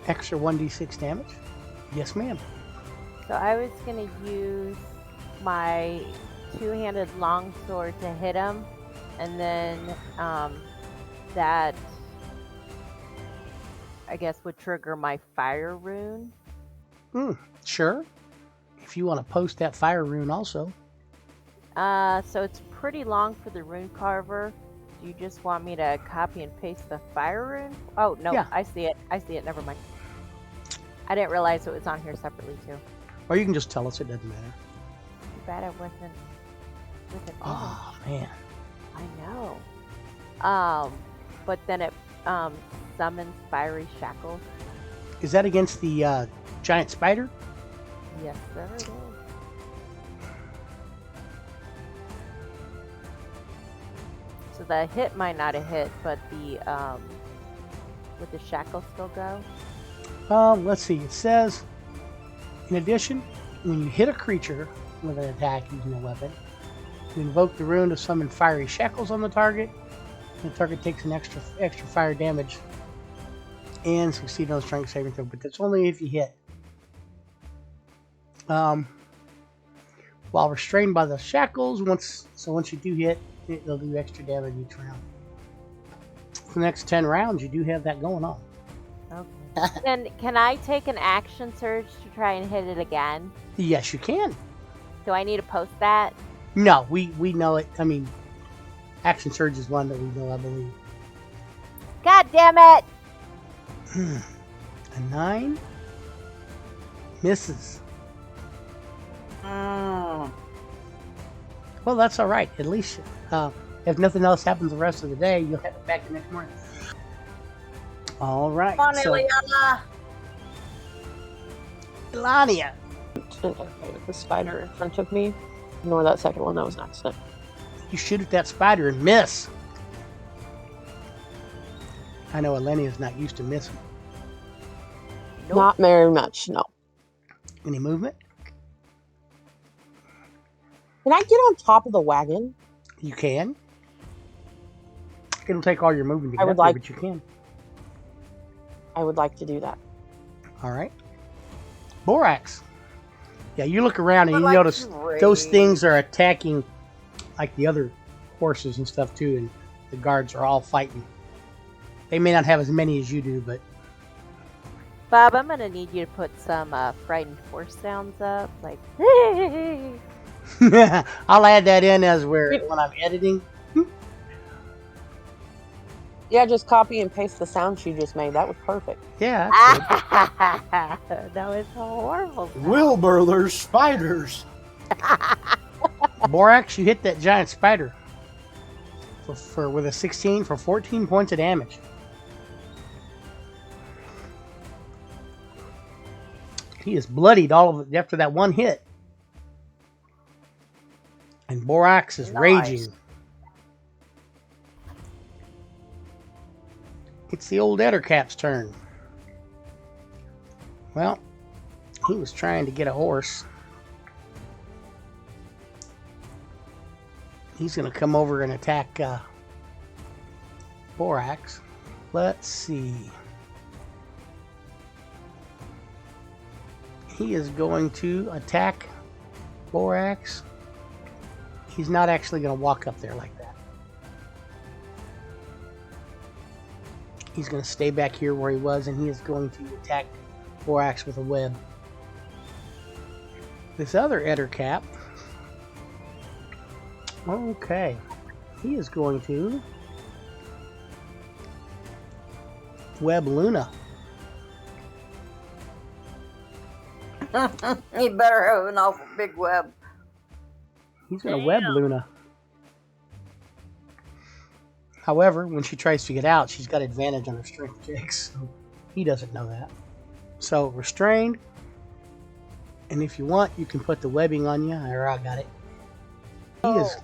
Extra 1d6 damage. Yes, ma'am. So I was gonna use my two-handed longsword to hit him, and then that I guess would trigger my fire rune. Sure. If you want to post that fire rune also. So it's pretty long for the rune carver. Do you just want me to copy and paste the fire rune? Oh no, Yeah. I see it. I see it. Never mind. I didn't realize it was on here separately too. Or you can just tell us, it doesn't matter. Too bad I wasn't with it. Oh, man. I know. But then it summons fiery shackles. Is that against the giant spider? Yes, sir, it is. So the hit might not have hit, but the would the shackles still go? Let's see. It says, in addition, when you hit a creature with an attack using a weapon, you invoke the rune to summon fiery shackles on the target. The target takes an extra fire damage and succeed on a strength saving throw, but that's only if you hit. While restrained by the shackles, once you do hit, it'll do extra damage each round. For the next 10 rounds, you do have that going on. Okay. Then can I take an action surge to try and hit it again? Yes, you can. Do I need to post that? No, we know it. I mean, action surge is one that we know, I believe. God damn it! A 9 misses. Well, that's all right. At least, if nothing else happens the rest of the day, you'll have it back the next morning. All right. Come on, So, Ileana. Melania. The spider in front of me. Ignore that second one. That was an accident. You shoot at that spider and miss. I know Elenia's not used to missing. Nope. Not very much, no. Any movement? Can I get on top of the wagon? You can. It'll take all your movement to get I would up there, like- but you can. I would like to do that. All right. Borax. Yeah, you look around and I'd you like notice to those raid. things are attacking like the other horses and stuff too, and the guards are all fighting. They may not have as many as you do, but Bob, I'm gonna need you to put some frightened horse sounds up, like. I'll add that in as when I'm editing. Yeah, just copy and paste the sound she just made. That was perfect. Yeah, that's That was horrible. Wilburlers, spiders. good. Borax, you hit that giant spider for with a 16 for 14 points of damage. He is bloodied all of it after that one hit. And Borax is Nice. raging. It's the old Ettercap's turn. Well, he was trying to get a horse. He's going to come over and attack Borax. Let's see. He is going to attack Borax. He's not actually going to walk up there like that. He's going to stay back here where he was, and he is going to attack Borax with a web. This other Ettercap. Okay. He is going to web Luna. He better have an awful big web. He's going to web Luna. However, when she tries to get out, she's got advantage on her strength checks, so he doesn't know that. So, restrained. And if you want, you can put the webbing on you. I got it. He is.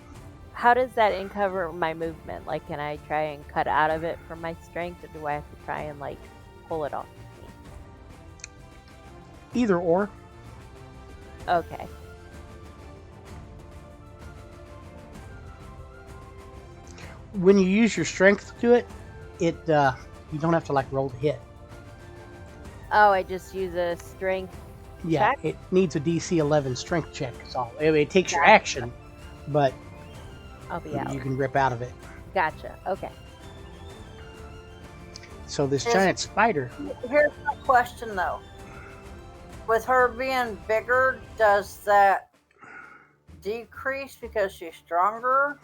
How does that uncover my movement? Like, can I try and cut out of it from my strength, or do I have to try and like pull it off of me? Either or. Okay. When you use your strength to do it, you don't have to like roll to hit. Oh, I just use a strength. Yeah, check? it needs a DC 11 strength check. So it takes your Gotcha. action, but I'll be out. you can rip out of it. Gotcha. Okay. So this Yes. giant spider, Here's my question though. With her being bigger, does that decrease because she's stronger?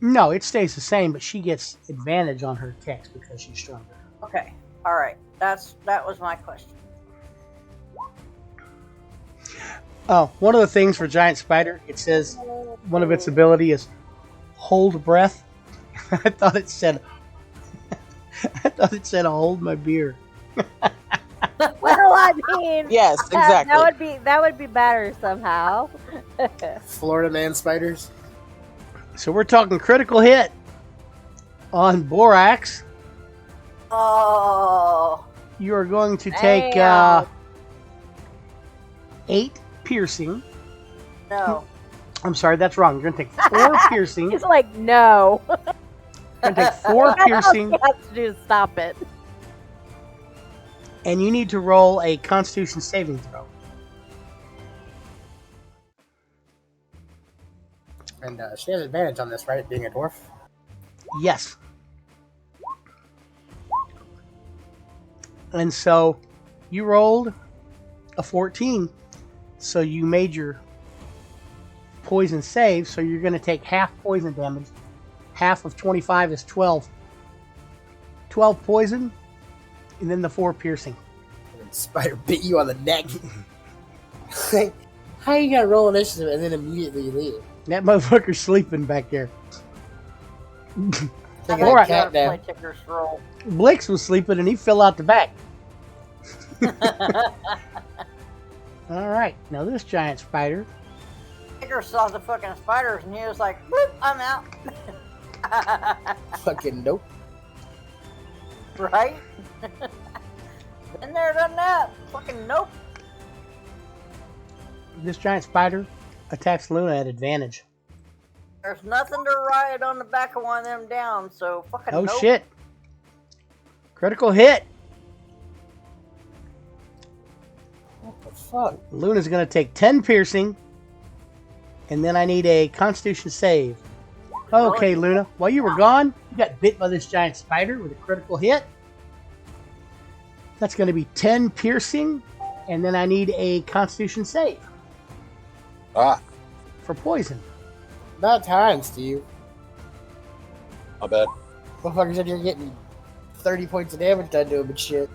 no, it stays the same, but she gets advantage on her attacks because she's stronger. Okay. All right. That was my question. Oh, one of the things for giant spider, it says one of its ability is hold breath. I thought it said hold my beer. Well, I mean, Yes, exactly. that would be better somehow. Florida man spiders. So we're talking critical hit on Borax. Oh. You are going to take Damn. 8 piercing. No. I'm sorry, that's wrong. You're going to take 4 piercing. It's like no. You're going to take 4 piercing, All you have to do is stop it. and you need to roll a Constitution saving throw. And she has advantage on this, right? Being a dwarf. Yes. And so you rolled a 14. So you made your poison save. So you're going to take half poison damage. Half of 25 is 12. 12 poison. And then the 4 piercing. And spider bit you on the neck. How you gotta roll initiative and then immediately leave? That motherfucker's sleeping back there. Take I that All right. cat play down. Ticker's roll. Blix was sleeping and he fell out the back. All right. Now this giant spider. Ticker saw the fucking spiders and he was like, "Boop, I'm out." Fucking nope. Right? Been there, done that. Fucking nope. This giant spider attacks Luna at advantage. There's nothing to ride on the back of one of them down, so fucking Oh nope. shit. Critical hit. What the fuck? Luna's going to take 10 piercing. And then I need a Constitution save. Okay, Luna. While you were gone, you got bit by this giant spider with a critical hit. That's going to be 10 piercing. And then I need a Constitution save Ah, for poison. About time, Steve. my bad. Motherfucker said you're getting 30 points of damage done to him and shit.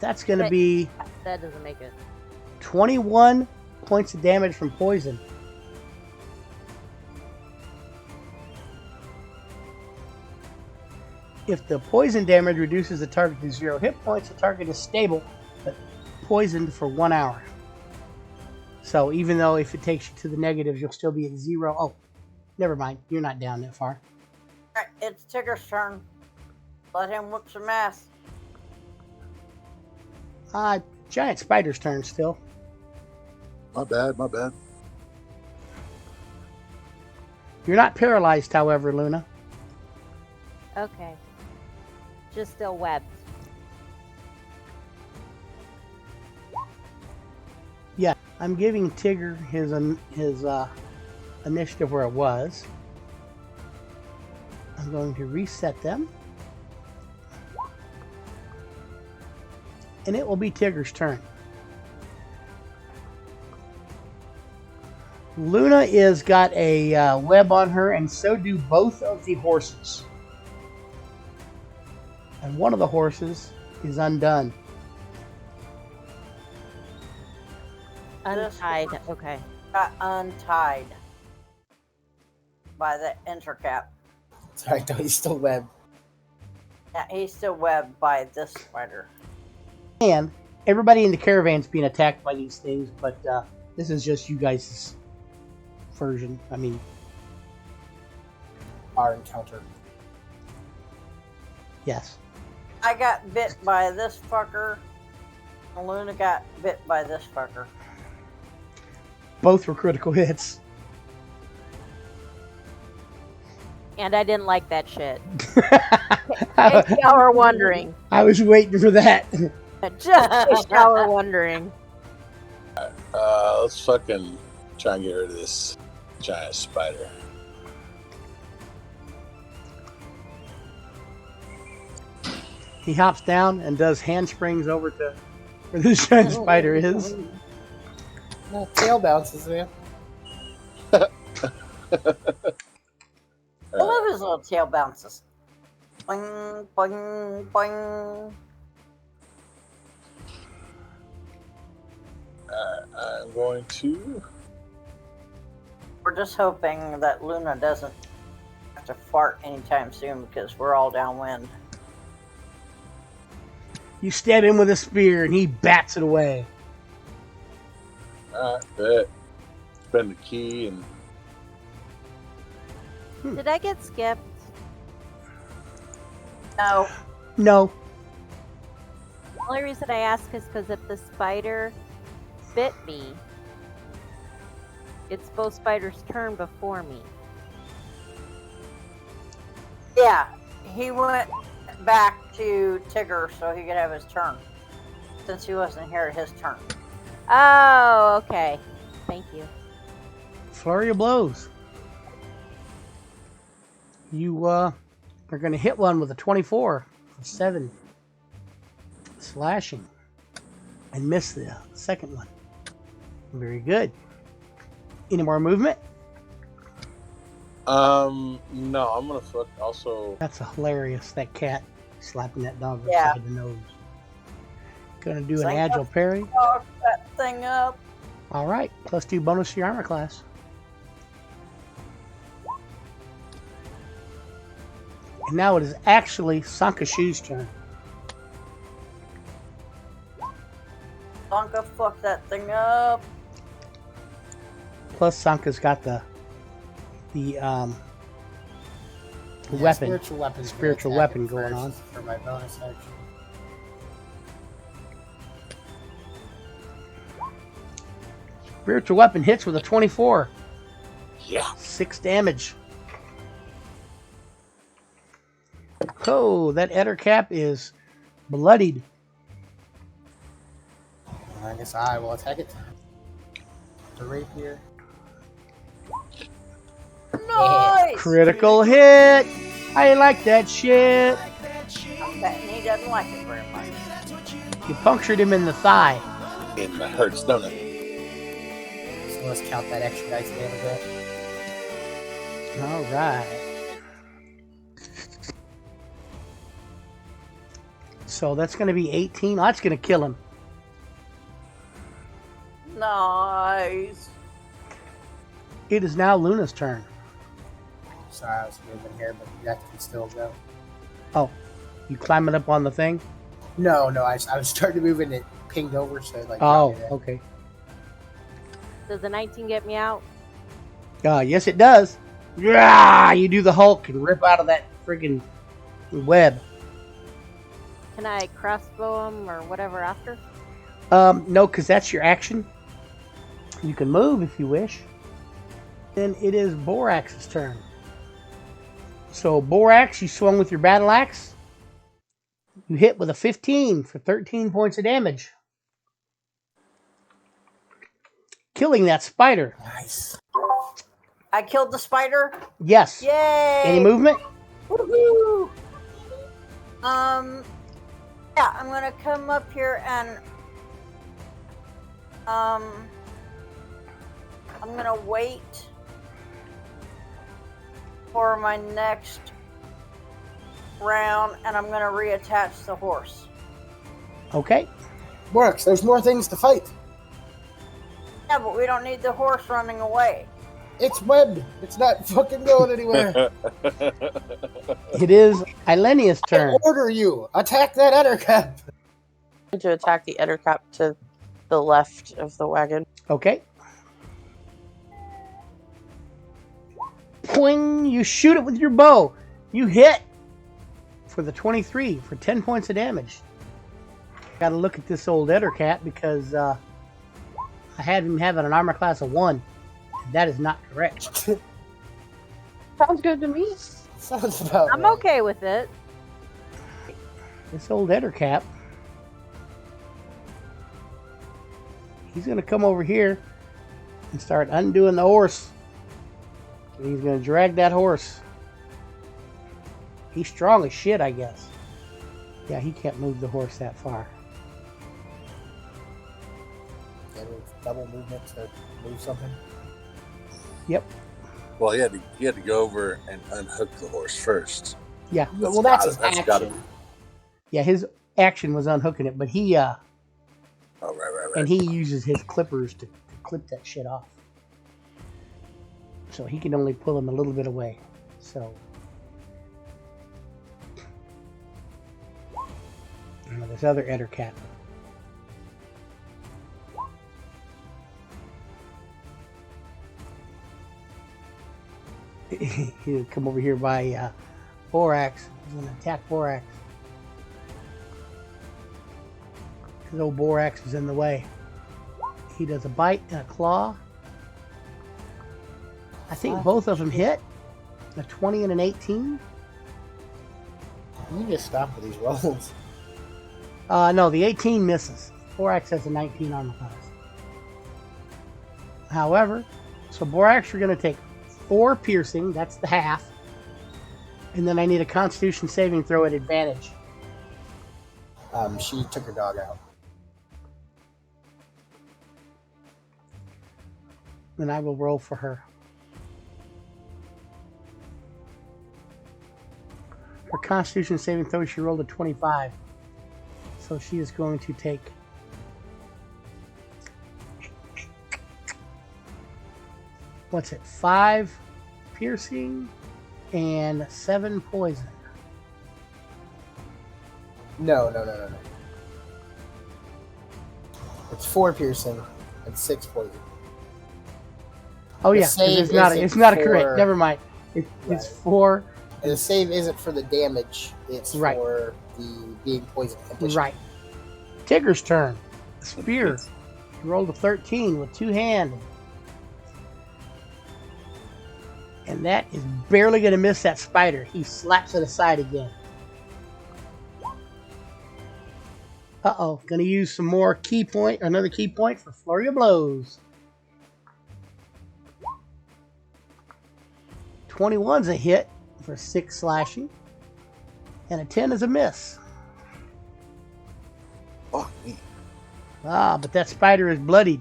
That's going to be That doesn't make it. 21 points of damage from poison. If the poison damage reduces the target to 0 hit points, the target is stable, but poisoned for 1 hour. So even though if it takes you to the negatives, you'll still be at 0. Oh, never mind. You're not down that far. Alright, it's Ticker's turn. Let him whoop some ass. Giant spider's turn still. My bad, my bad. You're not paralyzed, however, Luna. Okay. Just still webbed. Yeah, I'm giving Tigger his initiative where it was. I'm going to reset them. And it will be Tigger's turn. Luna is got a web on her, and so do both of the horses. And one of the horses is undone. Untied. Okay. Got untied by the intercap. Sorry, no, he's still web. Yeah, he's still webbed by this spider. And everybody in the caravan's being attacked by these things, but this is just you guys' version. I mean, Our encounter. yes. I got bit by this fucker. And Luna got bit by this fucker. Both were critical hits. And I didn't like that shit. I In case y'all were wondering. was waiting for that. Just in case y'all were wondering. Let's fucking try and get rid of this giant spider. He hops down and does handsprings over to where this giant spider is. No, tail bounces, man. I love his little tail bounces. Boing, boing, boing. I'm going to. We're just hoping that Luna doesn't have to fart anytime soon because we're all downwind. You stab him with a spear and he bats it away. I bet. Spend the key and. Did I get skipped? No. No. The only reason I ask is because if the spider bit me, it's both spiders' turn before me. Yeah, he went back to Tigger so he could have his turn. Since he wasn't here at his turn. Oh, okay. Thank you. Flurry of blows. You are going to hit one with a 24 for 7 slashing and miss the second one. Very good. Any more movement? No, I'm gonna fuck also. That's hilarious. That cat slapping that dog Yeah. upside the nose. Gonna do an Like agile parry. Dog that thing up. All right, +2 bonus to your armor class. And now it is actually Sankashu's turn. Donka fuck that thing up. Plus Sanka's got the Yeah, weapon. Spiritual weapon going on. for my bonus action. Spiritual weapon hits with a 24. Yeah. 6 damage. Oh, that Ettercap is bloodied. I guess I will attack it. The rapier. Nice! Critical hit. I like that shit. I'm betting he doesn't like it very much. You punctured him in the thigh. It hurts, don't it? So let's count that extra dice damage. All right. So that's going to be 18. Oh, that's going to kill him. Nice. It is now Luna's turn. Sorry, I was moving here, but that can still go. Oh, you climbing up on the thing? No, I was starting to move and it pinged over, so it, like. Oh, dropped me there. okay. Does the 19 get me out? Yes, it does. Yeah, you do the Hulk and rip out of that friggin' web. Can I crossbow him or whatever after? No, because that's your action. You can move if you wish. Then it is Borax's turn. So, Borax, you swung with your battle axe. You hit with a 15 for 13 points of damage. Killing that spider. Nice. I killed the spider. Yes. Yay! Any movement? Woohoo! Yeah, I'm gonna come up here and I'm gonna wait for my next round, and I'm gonna reattach the horse. Okay. Works. There's more things to fight. Yeah, but we don't need the horse running away. It's webbed. It's not fucking going anywhere. It is Ilenia's turn. I order you. Attack that Ettercap. To attack the Ettercap to the left of the wagon. Okay. Poing! You shoot it with your bow. You hit for the 23 for 10 points of damage. Got to look at this old Ettercat because I had him having an armor class of 1. And that is not correct. Sounds good to me. Sounds about I'm right. okay with it. This old Ettercap, he's going to come over here and start undoing the horse. And he's going to drag that horse. He's strong as shit, I guess. Yeah, he can't move the horse that far. Yeah, double movement to move something. Yep. Well, he had to go over and unhook the horse first. Yeah. Well, that's his That's gotta action. Yeah, his action was unhooking it, but he Oh, right. and he uses his clippers to clip that shit off. So he can only pull him a little bit away. So now this other Ettercat. He'll come over here by Borax. He's going to attack Borax. Because old Borax is in the way. He does a bite and a claw. I think both of them hit. A 20 and an 18. You just stop with these rolls. No, the 18 misses. Borax has a 19 armor class. However, so Borax, you're going to take 4 piercing. That's the half. And then I need a Constitution saving throw at advantage. She took her dog out. Then I will roll for her. Her Constitution saving throw, she rolled a 25. So she is going to take... What's it? 5 piercing and 7 poison. No. It's 4 piercing and 6 poison. Oh The yeah, 'cause save it's not a isn't crit. for- Never mind. It's Right. 4. And the save isn't for the damage, it's Right. for the being poisoned condition. Right. Tigger's turn. Spear. He rolled a 13 with 2 hands. And that is barely going to miss that spider. He slaps it aside again. Uh-oh. Going to use some more key point, another key point for Flurry of Blows. 21's a hit for 6 slashing. And a 10 is a miss. Fuck me. Ah, but that spider is bloodied.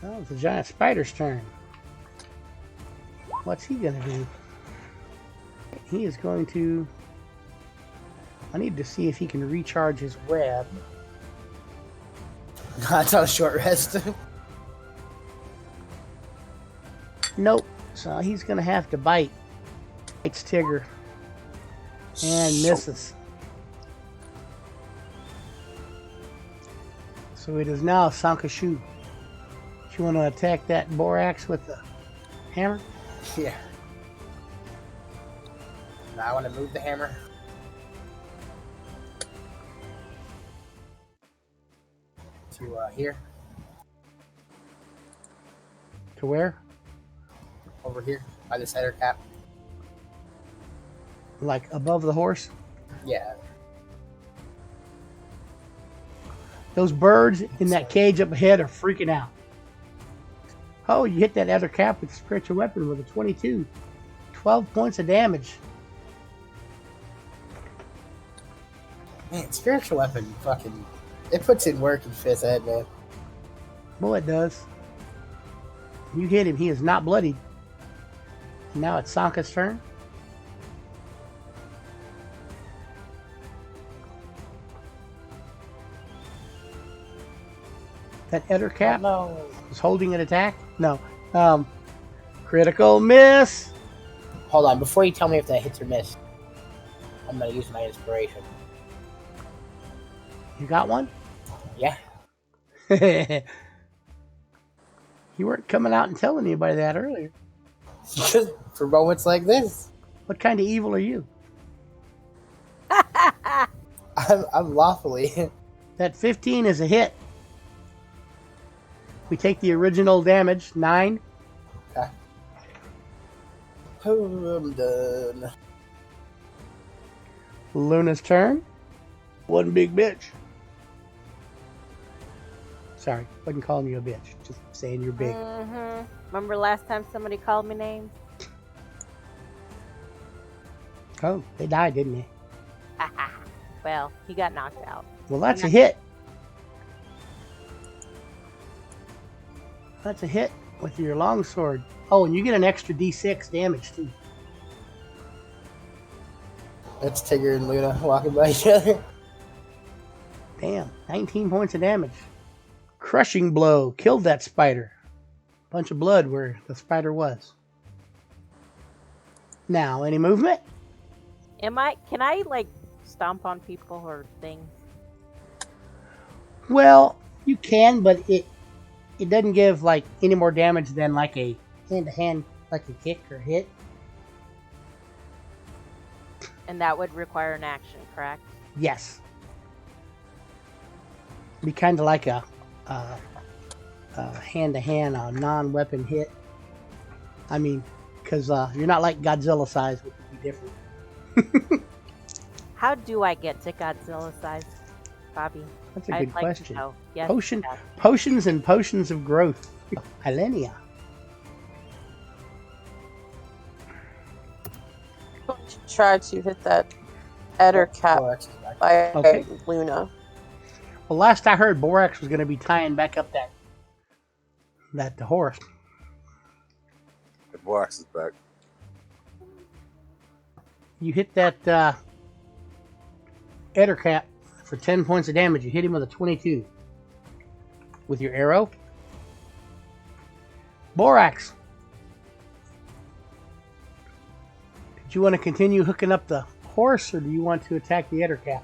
Oh, it's the giant spider's turn. What's he going to do? He is going to... I need to see if he can recharge his web. That's not a short rest. Nope. So he's going to have to bite. Bites Tigger. And misses. So it is now Sankashu. Do you want to attack that Borax with the hammer? Yeah. Now I want to move the hammer. To here. To where? Over here. By the center cap. Like above the horse? Yeah. Those birds in that cage up ahead are freaking out. Oh, you hit that other cap with a spiritual weapon with a 22. 12 points of damage. Man, spiritual weapon fucking... It puts in work in 5th ed, man. Boy, it does. You hit him. He is not bloodied. Now it's Sanka's turn. That Eder cap No. is holding an attack. No. Critical miss. Hold on, before you tell me if that hits or miss, I'm gonna use my inspiration. You got one? Yeah. You weren't coming out and telling anybody that earlier. Just for moments like this. What kind of evil are you? I'm lawfully. That 15 is a hit. We take the original damage, 9. Okay. Oh, I'm done. Luna's turn. One big bitch. Sorry, wasn't calling you a bitch. Just saying you're big. Mm-hmm. Remember last time somebody called me names? Oh, they died, didn't they? Well, he got knocked out. Well, that's a hit. That's a hit with your longsword. Oh, and you get an extra D6 damage, too. That's Tigger and Luna walking by each other. Damn, 19 points of damage. Crushing blow. Killed that spider. Bunch of blood where the spider was. Now, any movement? Can I, like, stomp on people or things? Well, you can, but it doesn't give, like, any more damage than, like, a hand-to-hand, like a kick or hit. And that would require an action, correct? Yes. Be kind of like a hand-to-hand, a non-weapon hit. I mean, because you're not like Godzilla size, which would be different. How do I get to Godzilla size, Bobby? That's a I'd good like question. to know. Yes, Potions and potions of growth. Ilenia. I'm going to try to hit that Eder cap Borax is back. by Okay. Luna. Well, last I heard, Borax was going to be tying back up that horse. The box is back. You hit that Eder cap for 10 points of damage. You hit him with a 22 with your arrow. Borax. Did you want to continue hooking up the horse, or do you want to attack the Eder cap?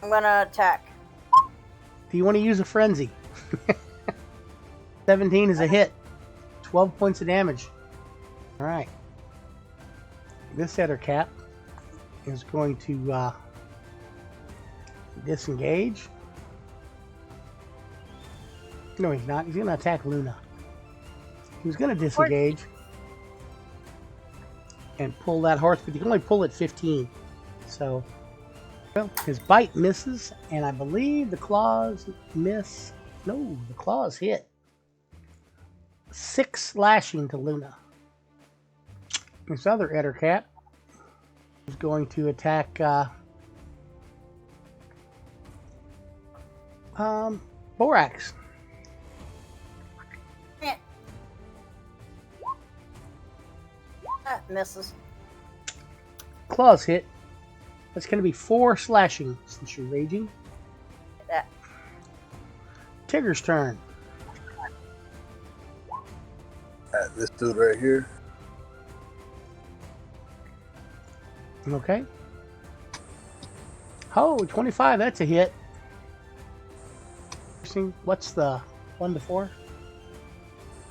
I'm gonna attack. Do you want to use a frenzy? 17 is a hit. 12 points of damage. All right. This Eder cap is going to disengage. No, he's not. He's going to attack Luna. He was going to disengage and pull that horse, but you can only pull at 15. So, well, his bite misses, and I believe the claws miss. No, the claws hit. 6 slashing to Luna. This other Eder cat is going to attack Borax. That misses. Claws hit. That's going to be 4 slashing since you're raging. That. Tigger's turn. This dude right here. Okay. Oh, 25. That's a hit. What's the 1 to 4?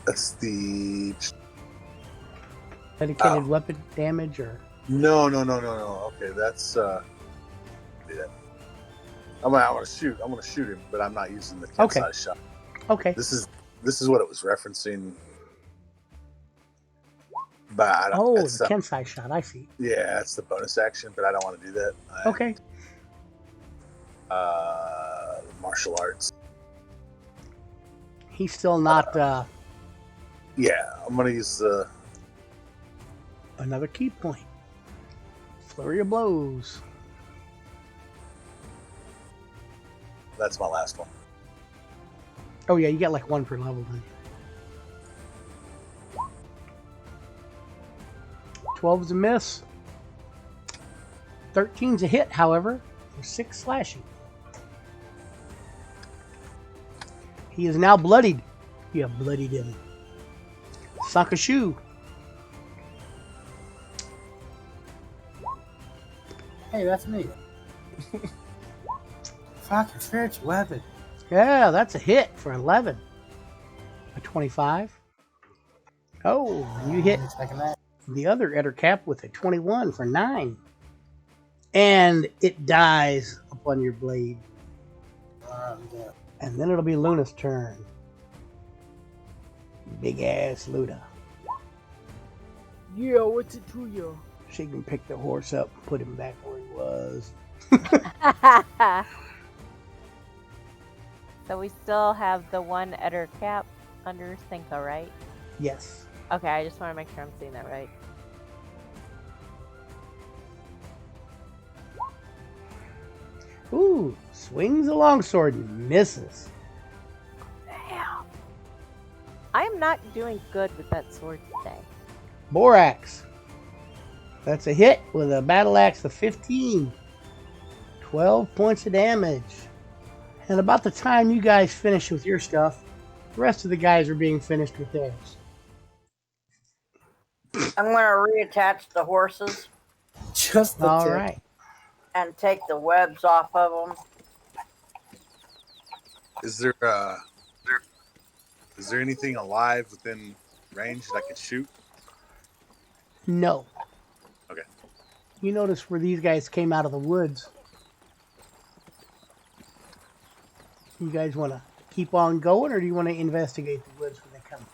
That's the Dedicated weapon damage or? no. Okay, that's yeah. I'm gonna shoot. I'm gonna shoot him, but I'm not using the Kensai shot. Okay. This is what it was referencing. But I don't, Oh, it's, the Kensai shot. I see. yeah, it's the bonus action, but I don't want to do that. Okay. Martial arts. He's still not Yeah, I'm gonna use another key point. Flurry of blows. that's my last one. Oh yeah, you got like 1 per level then. 12's a miss. 13's a hit, however, for 6 slashing. He is now bloodied. You have bloodied him. Sunk a shoe. Hey, that's me. Fucking spiritual weapon. Yeah, that's a hit for 11. A 25. Oh, you hit I'm expecting that. the other Ettercap with a 21 for 9. And it dies upon your blade. Yeah. And then it'll be Luna's turn. Big ass Luna. Yeah, what's it to you? She can pick the horse up and put him back where he was. So we still have the one Eder cap under Cinco, right? Yes. Okay, I just want to make sure I'm seeing that right. Ooh, swings a longsword and misses. Damn. I am not doing good with that sword today. Borax. That's a hit with a battle axe of 15. 12 points of damage. And about the time you guys finish with your stuff, the rest of the guys are being finished with theirs. I'm going to reattach the horses Just the All tip. right. and take the webs off of them. Is there anything alive within range that I could shoot? No. Okay. You notice where these guys came out of the woods. You guys want to keep on going, or do you want to investigate the woods where they come from?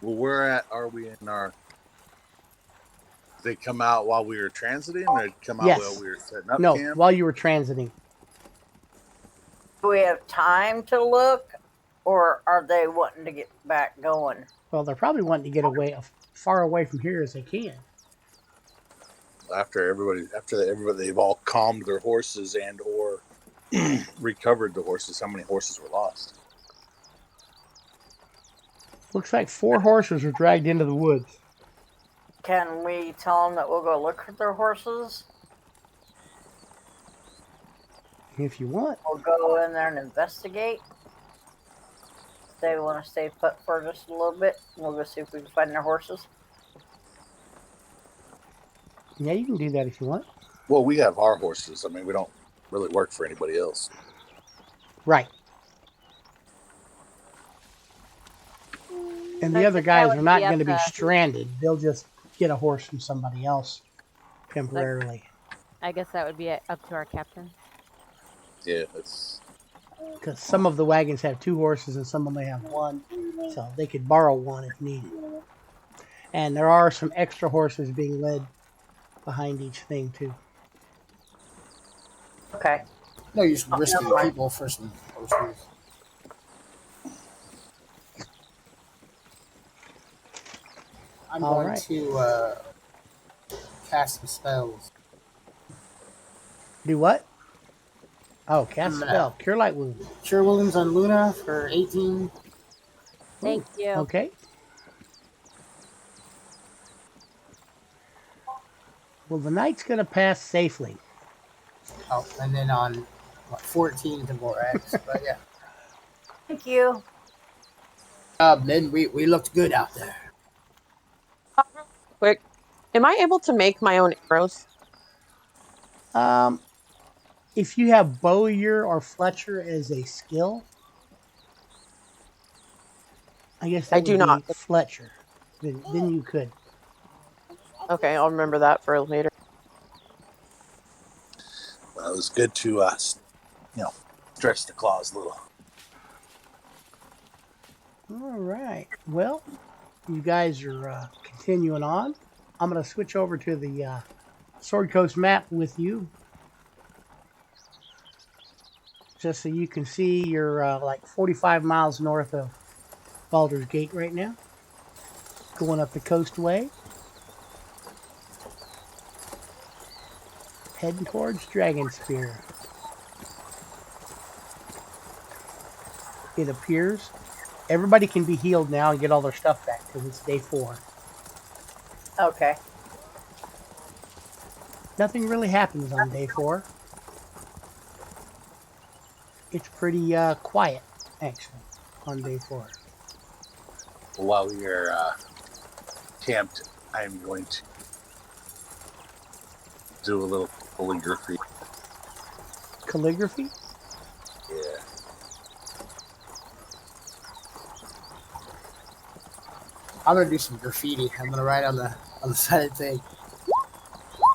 Well, where are we in our... They come out while we were transiting, or they come out Yes. while we were setting up No, camp? while you were transiting. Do we have time to look, or are they wanting to get back going? Well, they're probably wanting to get away, far away from here as they can. After everybody, they've all calmed their horses and or recovered the horses. How many horses were lost? Looks like 4 horses were dragged into the woods. Can we tell them that we'll go look at their horses? If you want. We'll go in there and investigate. If they want to stay put for just a little bit, we'll go see if we can find their horses. Yeah, you can do that if you want. Well, we have our horses. I mean, we don't really work for anybody else. Right. And the I other guess that guys would are not be up going to be to- stranded. They'll just get a horse from somebody else temporarily. I guess that would be up to our captain. Yeah, it's... Because some of the wagons have 2 horses and some only have 1. So they could borrow 1 if needed. And there are some extra horses being led behind each thing, too. Okay. No use risking people for some horses. I'm All going right. to cast some spells. Do what? Oh, cast a spell. Cure Light Wounds. Cure Wounds on Luna for 18. Thank you. Okay. Well, the night's going to pass safely. Oh, and then on 14 to Borax. But yeah. Thank you. Then we looked good out there. Quick, am I able to make my own arrows? If you have Bowyer or Fletcher as a skill, I guess that I would do not. be Fletcher. Then you could. Okay, I'll remember that for later. Well, it was good to, stretch the claws a little. All right. Well, you guys are continuing on. I'm going to switch over to the Sword Coast map with you. Just so you can see you're like 45 miles north of Baldur's Gate right now. Going up the coastway. Heading towards Dragonspear. It appears everybody can be healed now and get all their stuff back because it's day 4. Okay. Nothing really happens on day 4. It's pretty quiet, actually, on day 4. While we are camped, I'm going to do a little calligraphy calligraphy? Yeah. I'm gonna do some graffiti. I'm gonna write on the side of the thing.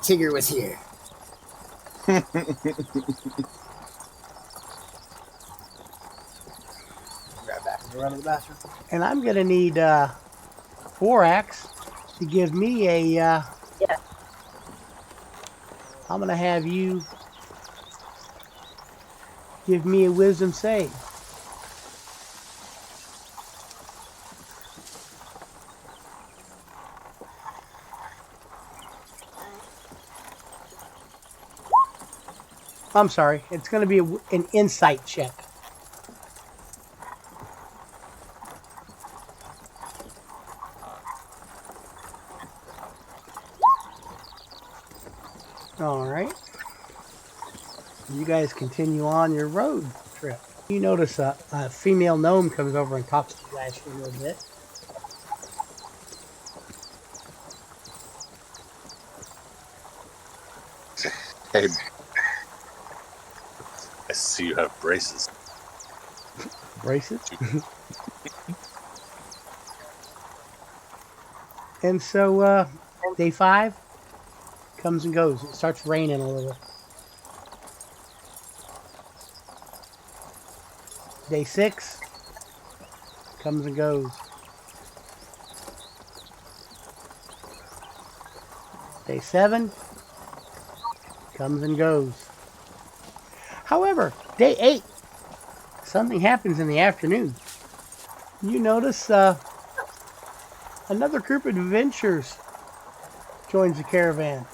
Tigger was here. Grab back and run to the bathroom. And I'm going to need Borax to give me a. Yeah. I'm going to have you give me a wisdom save. I'm sorry. It's going to be an insight check. All right. You guys continue on your road trip. You notice a female gnome comes over and talks to you guys for a little bit. Hey, I see you have braces. Braces. And so day 5 comes and goes. It starts raining a little. Day 6 comes and goes. Day 7 comes and goes. However, day 8, something happens in the afternoon. You notice another group of adventurers joins the caravan.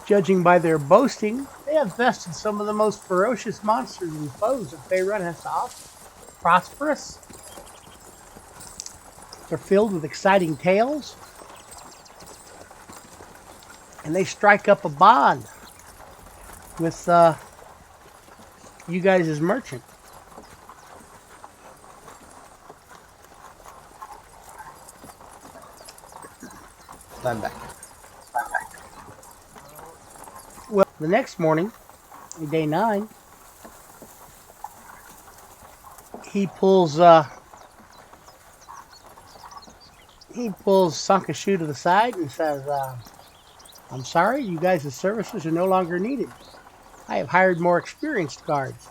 Judging by their boasting, they have bested some of the most ferocious monsters and foes that Faerun has to offer. Prosperous. They're filled with exciting tales. And they strike up a bond with you guys as merchant. I'm back. Well, the next morning, day 9, he pulls Sankashu to the side and says, I'm sorry, you guys' services are no longer needed. I have hired more experienced guards.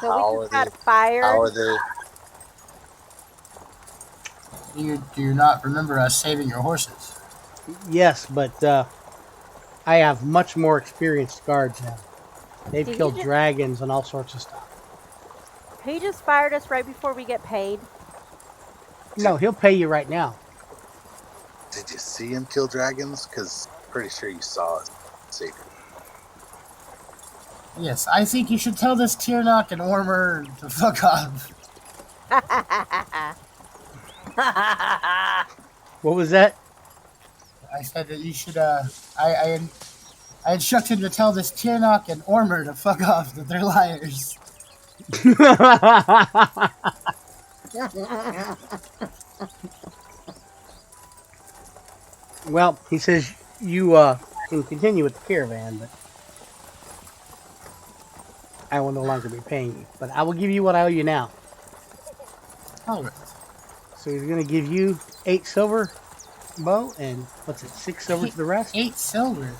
So we just got fired. How are they? Do you not remember us saving your horses? Yes, but I have much more experienced guards now. They've Did killed you just- dragons and all sorts of stuff. He just fired us right before we get paid. No, he'll pay you right now. Did you see him kill dragons? Because pretty sure you saw us. See. Yes, I think you should tell this Tiernock and Ormer to fuck off. What was that? I said that you should, I instructed him to tell this Tiernock and Ormer to fuck off, that they're liars. Well, he says you can continue with the caravan, but I will no longer be paying you. But I will give you what I owe you now. All right. So he's going to give you 8 silver, Bo, and what's it, 6 silver to the rest? 8 silver.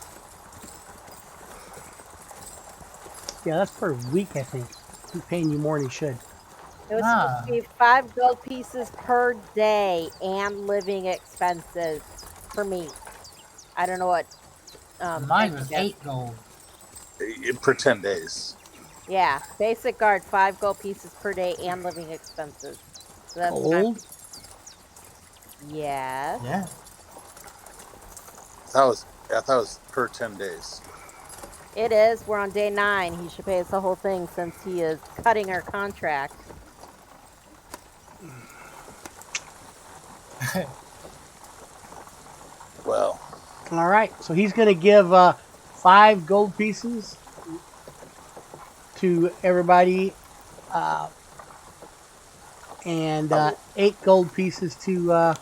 Yeah, that's per week, I think. He's paying you more than he should. It was supposed to be 5 gold pieces per day and living expenses for me. I don't know what. Mine was yeah. 8 gold. For 10 days. Yeah, basic guard, 5 gold pieces per day and living expenses. So that's Gold? Yes. Yeah. I thought it was per 10 days. It is. We're on day 9. He should pay us the whole thing since he is cutting our contract. Well, All right, so he's going to give 5 gold pieces to everybody, and 8 gold pieces to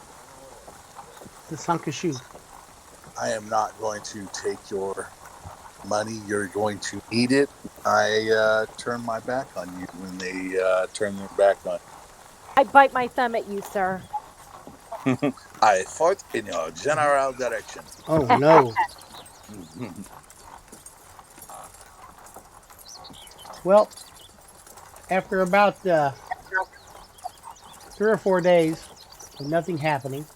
Sankashu. I am not going to take your money. You're going to need it. I turn my back on you when they turn their back on I bite my thumb at you, sir. you. I fought in your general direction. Oh no. Well, after about 3 or 4 days of nothing happening,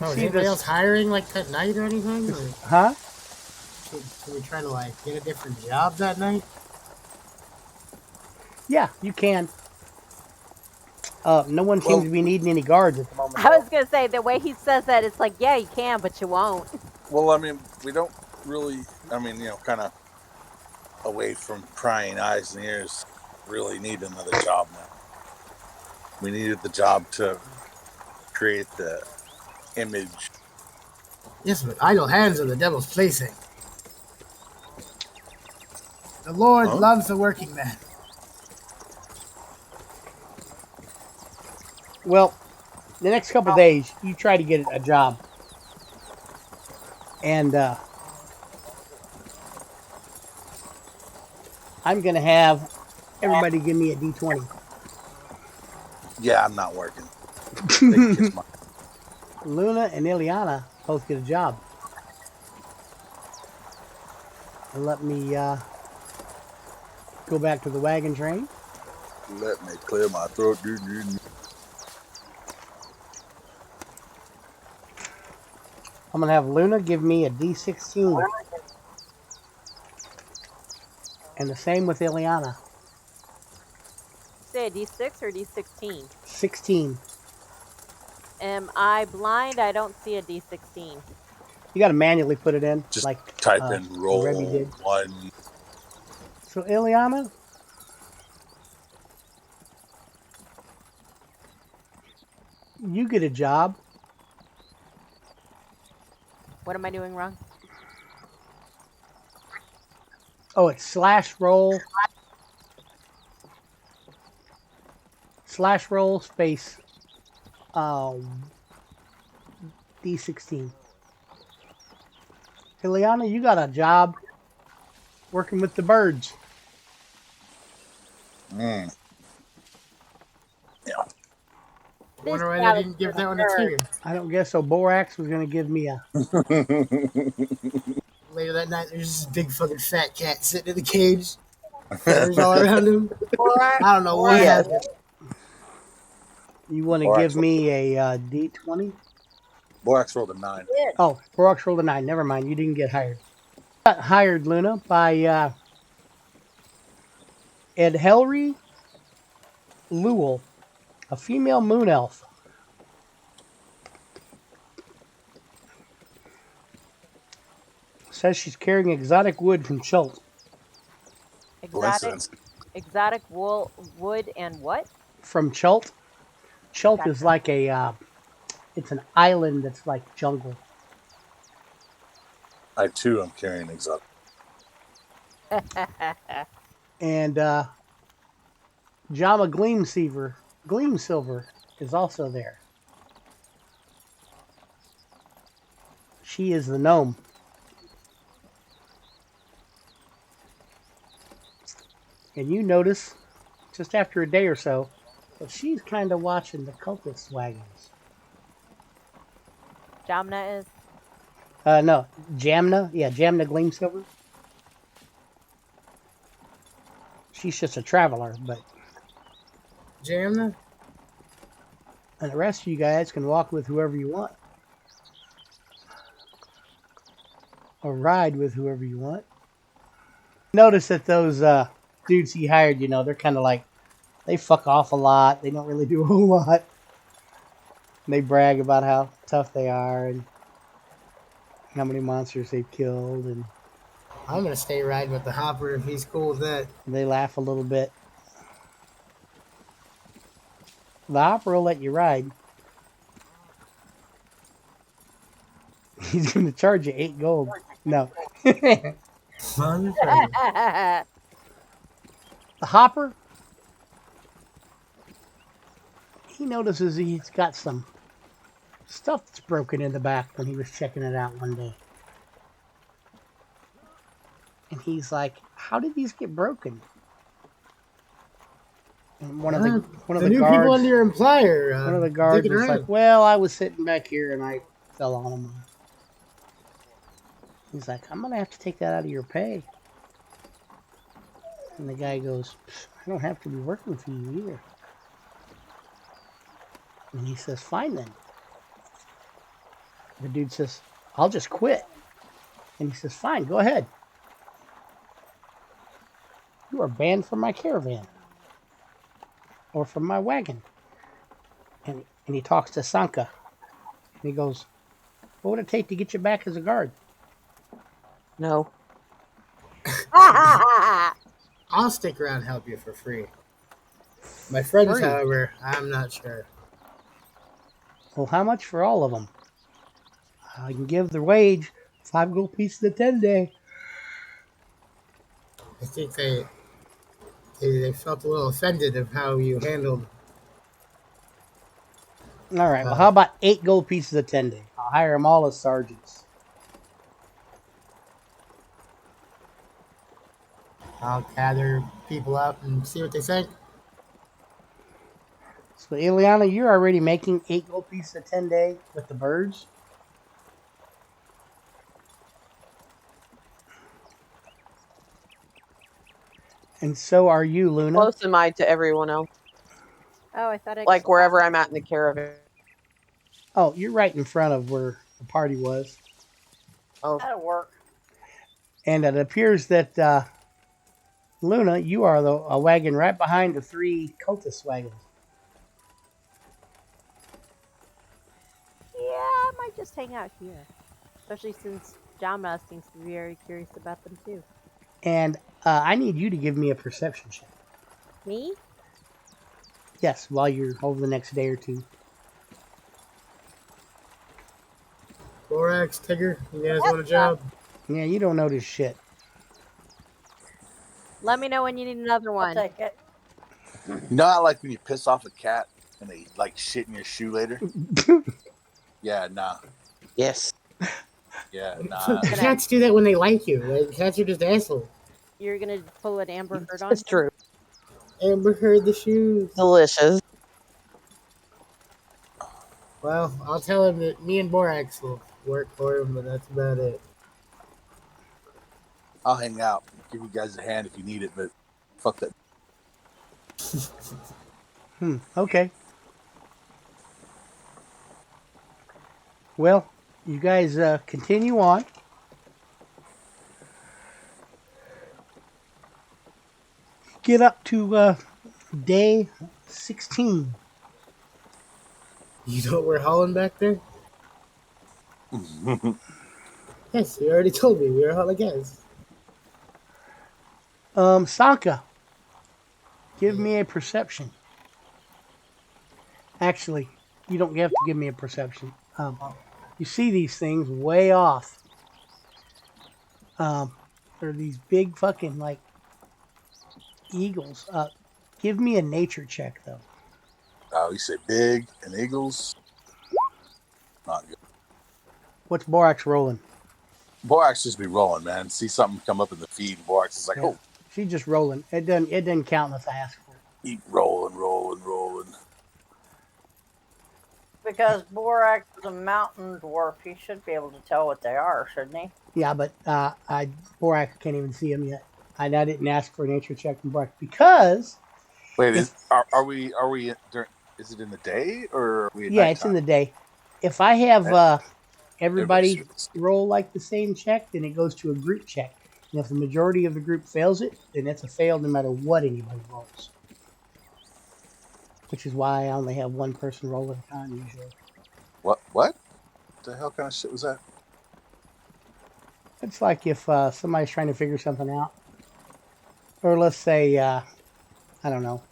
Oh, is see anybody this- else hiring like that night or anything? Or huh? can we try to like get a different job that night? Yeah, you can. No one seems Well- to be needing any guards at the moment. I was gonna say the way he says that, it's like, yeah, you can, but you won't. Well, I mean, we don't really. I mean, kind of away from prying eyes and ears. Really need another job now. We needed the job to create the image. Yes, but idle hands are the devil's plaything. The Lord Huh? loves a working man. Well, the next couple days, you try to get a job. And I'm going to have everybody give me a D20. Yeah, I'm not working. They can kiss my- Luna and Ileana both get a job. And let me go back to the wagon train. Let me clear my throat. I'm going to have Luna give me a D16. And the same with Ileana. Say a D6 or D16. 16. Am I blind? I don't see a D16. You got to manually put it in. Just like type in roll Remy did. 1. So, Ileana, you get a job. What am I doing wrong? Oh, it's /roll space D16. Ileana, you got a job working with the birds. Mm. Yeah. I wonder why they didn't give that one to Tigger. I don't guess so. Borax was going to give me a. Later that night, there's this big fucking fat cat sitting in the cage. Feathers all around him. I don't know what happened. You want to Borax give me a D20? Borax rolled a 9. Oh, Borax rolled a 9. Never mind. You didn't get hired. Got hired, Luna, by Ed Helry Lewell, a female moon elf. Says she's carrying exotic wood from Chult. Coincidence. Exotic wool, wood, and what? From Chult. Chult Gotcha. is like a, it's an island that's like jungle. I too am carrying exotic. And Jama Gleamsilver is also there. She is the gnome. And you notice, just after a day or so, that she's kind of watching the cultist wagons. Jamna is. No, Jamna. Yeah, Jamna Gleamsilver. She's just a traveler, but... Jamna? And the rest of you guys can walk with whoever you want. Or ride with whoever you want. Notice that those dudes he hired, they're kind of like, they fuck off a lot. They don't really do a whole lot. And they brag about how tough they are and how many monsters they've killed. And I'm gonna stay riding with the Hopper if he's cool with that. they laugh a little bit. The Hopper will let you ride. He's going to charge you 8 gold. No. The Hopper, he notices he's got some stuff that's broken in the back when he was checking it out one day. And he's like, how did these get broken? And one of the new guards, people under your employer. one of the guards digging was around. like, well, I was sitting back here and I fell on them. He's like, I'm going to have to take that out of your pay. And the guy goes, I don't have to be working for you either. And he says, fine then. The dude says, I'll just quit. And he says, fine, go ahead. You are banned from my caravan. Or from my wagon. And he talks to Sanka. And he goes, what would it take to get you back as a guard? No. I'll stick around and help you for free. My friends, Free? however, I'm not sure. Well, how much for all of them? I can give the wage 5 gold pieces a 10-day. I think they felt a little offended of how you handled. All right, well, how about 8 gold pieces a 10-day? I'll hire them all as sergeants. I'll gather people up and see what they think. So, Ileana, you're already making 8 gold pieces a 10-day with the birds? And so are you, Luna. Close am I to everyone else? Oh, I thought I Like wherever I'm at in the caravan. Oh, you're right in front of where the party was. Oh, That'll work. And it appears that, Luna, you are a wagon right behind the 3 cultist wagons. Yeah, I might just hang out here. Especially since Jama seems to be very curious about them too. And I need you to give me a perception check. Me? Yes, while you're over the next day or two. Borax, Tigger, you guys want a job? Yeah, you don't notice shit. Let me know when you need another I'll one. take it. You know how like when you piss off a cat and they like shit in your shoe later? Yeah, nah. yes. Yeah, nah. Cats do that when they like you. Like, cats are just assholes. You're gonna pull an Amber Heard on It's me? true. Amber Heard the shoes. Delicious. Well, I'll tell him that me and Borax will work for him, but that's about it. I'll hang out. Give you guys a hand if you need it, but fuck that. Okay. Well, you guys continue on. Get up to day 16. You know what we're hauling back there? Yes, you already told me we were hauling gas. Sanka, give me a perception. Actually, you don't have to give me a perception. You see these things way off. They're these big fucking like eagles. Give me a nature check though. Oh, you say big and eagles? Not good. What's Borax rolling? Borax just be rolling, man. See something come up in the feed, Borax is like, Yeah. oh, She's just rolling. It doesn't count unless I ask for it. keep rolling, rolling, rolling. Because Borax is a mountain dwarf, he should be able to tell what they are, shouldn't he? Yeah, but Borax can't even see them yet. I didn't ask for a nature check from Borax because Wait, are we during, is it in the day or are we at yeah, it's in the day. If I have everybody roll like the same check, then it goes to a group check. And if the majority of the group fails it, then it's a fail no matter what anybody rolls. Which is why I only have one person roll at a time usually. What the hell kind of shit was that? It's like if somebody's trying to figure something out. Or let's say, I don't know,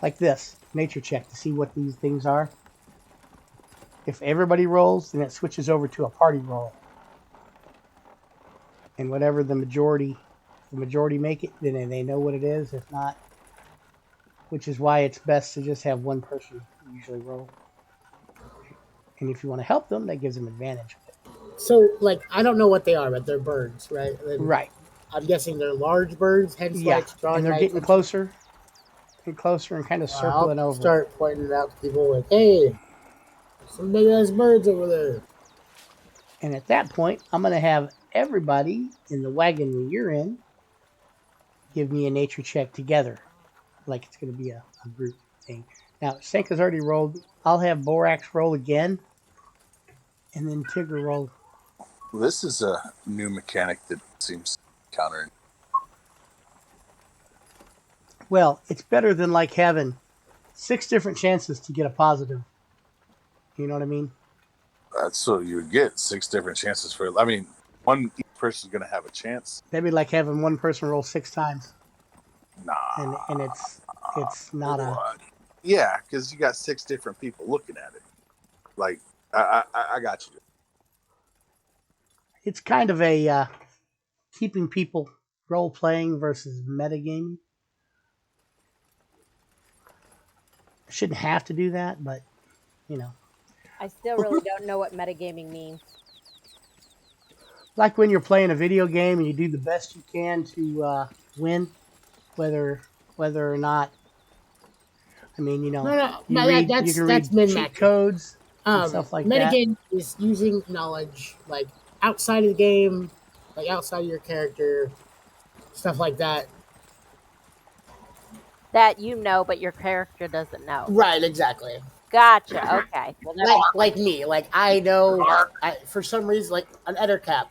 like this, nature check to see what these things are. If everybody rolls, then it switches over to a party roll. And whatever the majority make it, then they know what it is. If not, which is why it's best to just have one person usually roll. And if you want to help them, that gives them advantage. So, like, I don't know what they are, but they're birds, right? And Right. I'm guessing they're large birds, hence why Yeah. it's drawing And they're my getting attention. closer and closer and kind of circling I'll over. start pointing it out to people like, hey, some big ass birds over there. And at that point, I'm going to have everybody in the wagon that you're in give me a nature check together. Like it's going to be a group thing. Now, Senka's already rolled. I'll have Borax roll again. And then Tigger roll. This is a new mechanic that seems counter. Well, it's better than like having 6 different chances to get a positive. You know what I mean? That's so you would get 6 different chances for. I mean, each person's going to have a chance. That'd be like having one person roll 6 times. Nah. And it's not a. Yeah, because you got 6 different people looking at it. Like, I got you. It's kind of a keeping people role playing versus metagaming. I shouldn't have to do that, but you know. I still really don't know what metagaming means. Like when you're playing a video game and you do the best you can to win, whether or not. I mean, you know, That's cheat min-maxing. codes and stuff like that. Metagame is using knowledge like outside of the game, like outside of your character, stuff like that. That you know, but your character doesn't know. Right, exactly. Gotcha. Okay. Well, Like me, like I know, for some reason, like an Ettercap,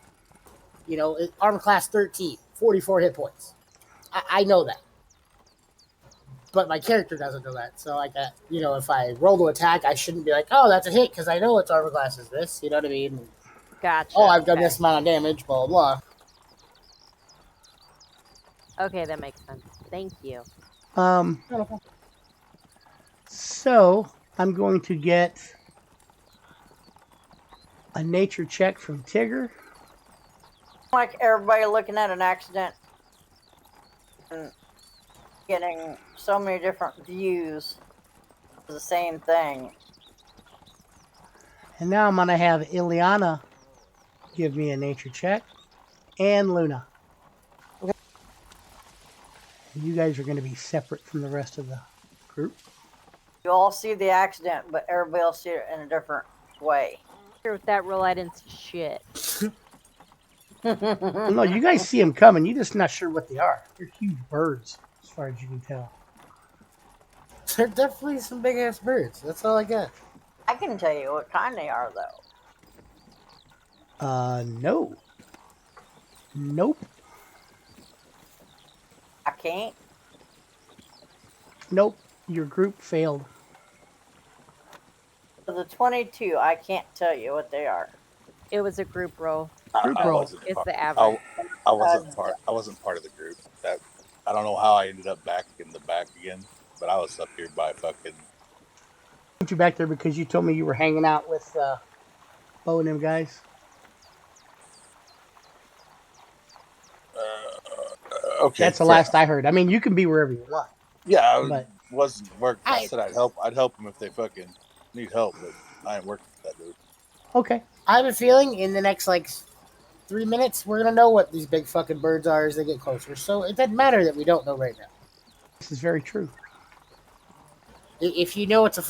you know, armor class 13, 44 hit points. I know that. But my character doesn't know that. So, like, you know, if I roll to attack, I shouldn't be like, oh, that's a hit, because I know its armor class is this. You know what I mean? Gotcha. Oh, I've done this amount of damage, blah, blah, blah. Okay, that makes sense. Thank you. So, I'm going to get a nature check from Tigger. Like everybody looking at an accident and getting so many different views of the same thing. And now I'm going to have Ileana give me a nature check. And Luna. Okay. And you guys are going to be separate from the rest of the group. You all see the accident, but everybody else see it in a different way. With that roll, I didn't see shit. No, you guys see them coming. You're just not sure what they are. They're huge birds, as far as you can tell. They're definitely some big ass birds. That's all I got. I can tell you what kind they are, though. No. Nope. I can't. Nope. Your group failed. For the 22, I can't tell you what they are. It was a group roll. Group roll. It's the average. I wasn't part of the group. I don't know how I ended up back in the back again, but I was up here by fucking. Put you back there because you told me you were hanging out with Bo and them guys. Okay, that's the last I heard. I mean, you can be wherever you want. Yeah, but wasn't working. I said I'd help them if they fucking need help, but I ain't working with that dude. Okay. I have a feeling in the next, 3 minutes, we're going to know what these big fucking birds are as they get closer. So it doesn't matter that we don't know right now. This is very true. If you know it's a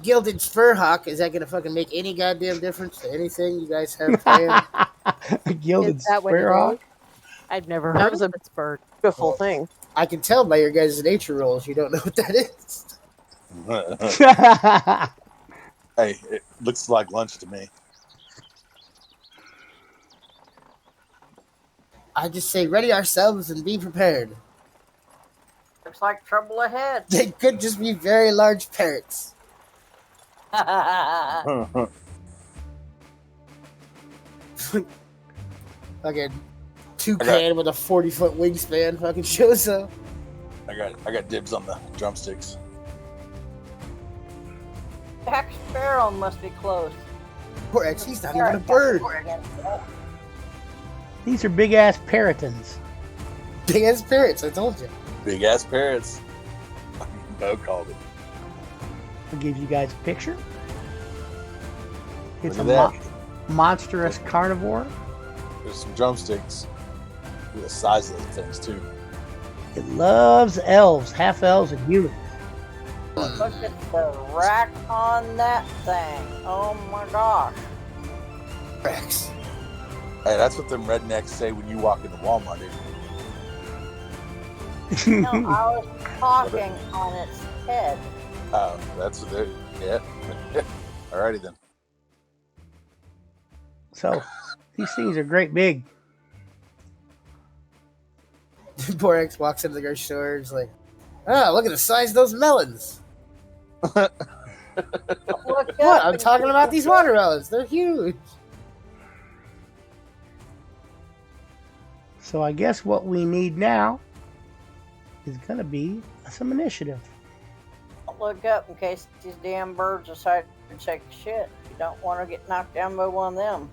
gilded spurhawk, is that going to fucking make any goddamn difference to anything you guys have planned? A gilded spurhawk? I've never heard of a bird. Beautiful thing. I can tell by your guys' nature rolls you don't know what that is. Hey, it looks like lunch to me. I just say ready ourselves and be prepared. Looks like trouble ahead. They could just be very large parrots. Fucking toucan with a 40-foot wingspan fucking shows up. I got dibs on the drumsticks. Jack Sparrow must be close. Poor X, he's not even a bird. These are big ass parrotons. Big ass parrots, I told you. Big ass parrots. Bo called it. I'll give you guys a picture. It's Look a at that. monstrous carnivore. There's some drumsticks. Look at the size of those things too. It loves elves, half elves, and humans. Look at the rack on that thing. Oh my gosh. Rex. Hey, that's what them rednecks say when you walk into Walmart. No, I was talking on its head. Oh, that's what they're. Yeah. Alrighty then. So these things are great big. Borax walks into the grocery store. He's like, "Oh, look at the size of those melons." Look What? up I'm and talking see about the these big- watermelons. They're huge. So I guess what we need now is going to be some initiative. Look up in case these damn birds decide to take a shit. You don't want to get knocked down by one of them.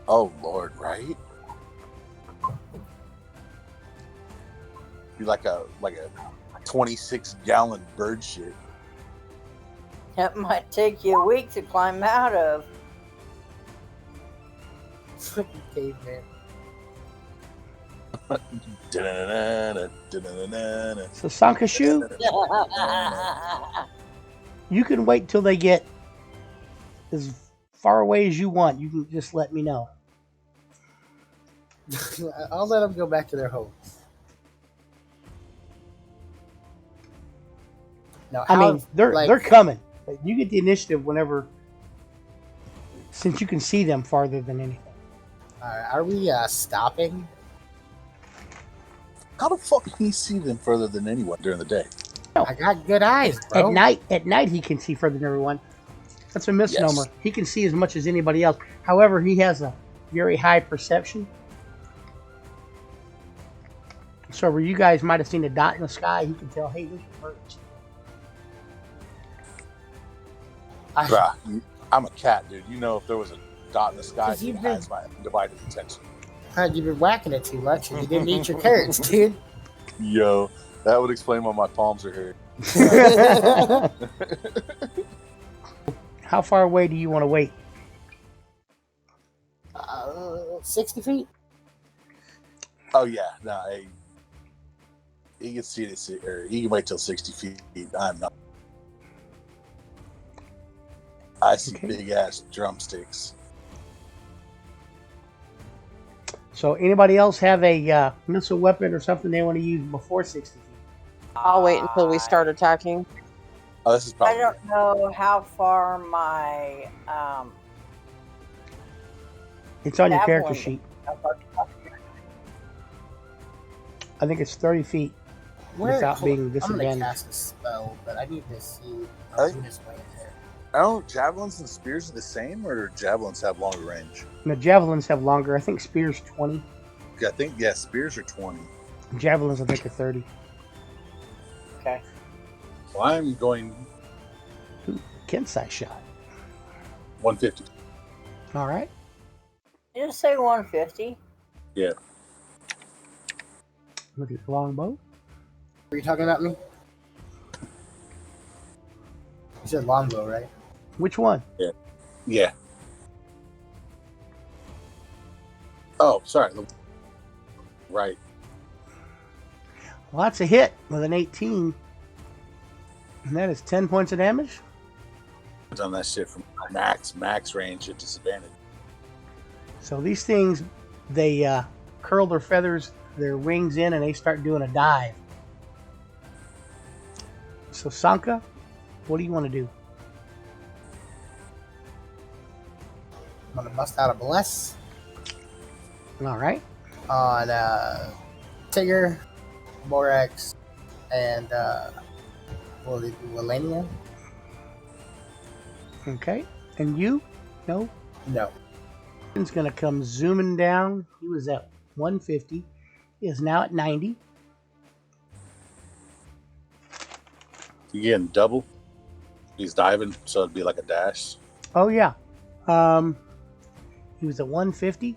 Oh Lord, right? Be like a 26-gallon bird shit. That might take you a week to climb out of. Fucking caveman. Da-na-na-na, da-na-na-na. So Sankashu, you can wait till they get as far away as you want. You can just let me know. I'll let them go back to their homes. Now, I mean, they're like- coming. But you get the initiative whenever, since you can see them farther than anything. Are we stopping? How the fuck can he see them further than anyone during the day? I got good eyes, bro. At night he can see further than everyone. That's a misnomer. Yes. He can see as much as anybody else. However, he has a very high perception. So where you guys might have seen a dot in the sky, he can tell, hey, there's birds. Bruh, I'm a cat, dude. You know if there was a dot in the sky, 'Cause it you've has my divided attention. You've been whacking it too much and you didn't eat your carrots, dude. Yo, that would explain why my palms are hurt. How far away do you want to wait? 60 feet? Oh yeah, no, hey, he can see this, or he can wait till 60 feet. I'm not. I see Okay. big ass drumsticks. So anybody else have a missile weapon or something they want to use before 60 feet? I'll wait until we start attacking. Oh, this is I probably. don't know how far my It's on your Javelin. character sheet. how far- I think it's 30 feet. Without being I'm disadvantaged. gonna cast a spell, but I need to see Hey. who's way in there. I don't know. Javelins and spears are the same, or do javelins have longer range? And the javelins have longer. I think spears 20. I think spears are 20. Javelins I think are 30. Okay. Well, I'm going Kensai shot. 150. All right. Did you say 150? Yeah. With your longbow. Were you talking about me? You said longbow, right? Which one? Yeah. Oh, sorry. Right. Well, that's a hit with an 18. And that is 10 points of damage. I've done that shit from max range at disadvantage. So these things, they curl their feathers, their wings in, and they start doing a dive. So Sanka, what do you want to do? I'm gonna bust out a bless All right. on Tigger, Borax, and Willania. Okay. And you? No? No. He's going to come zooming down. He was at 150. He is now at 90. You getting double? He's diving, so it'd be like a dash. Oh, yeah. He was at 150.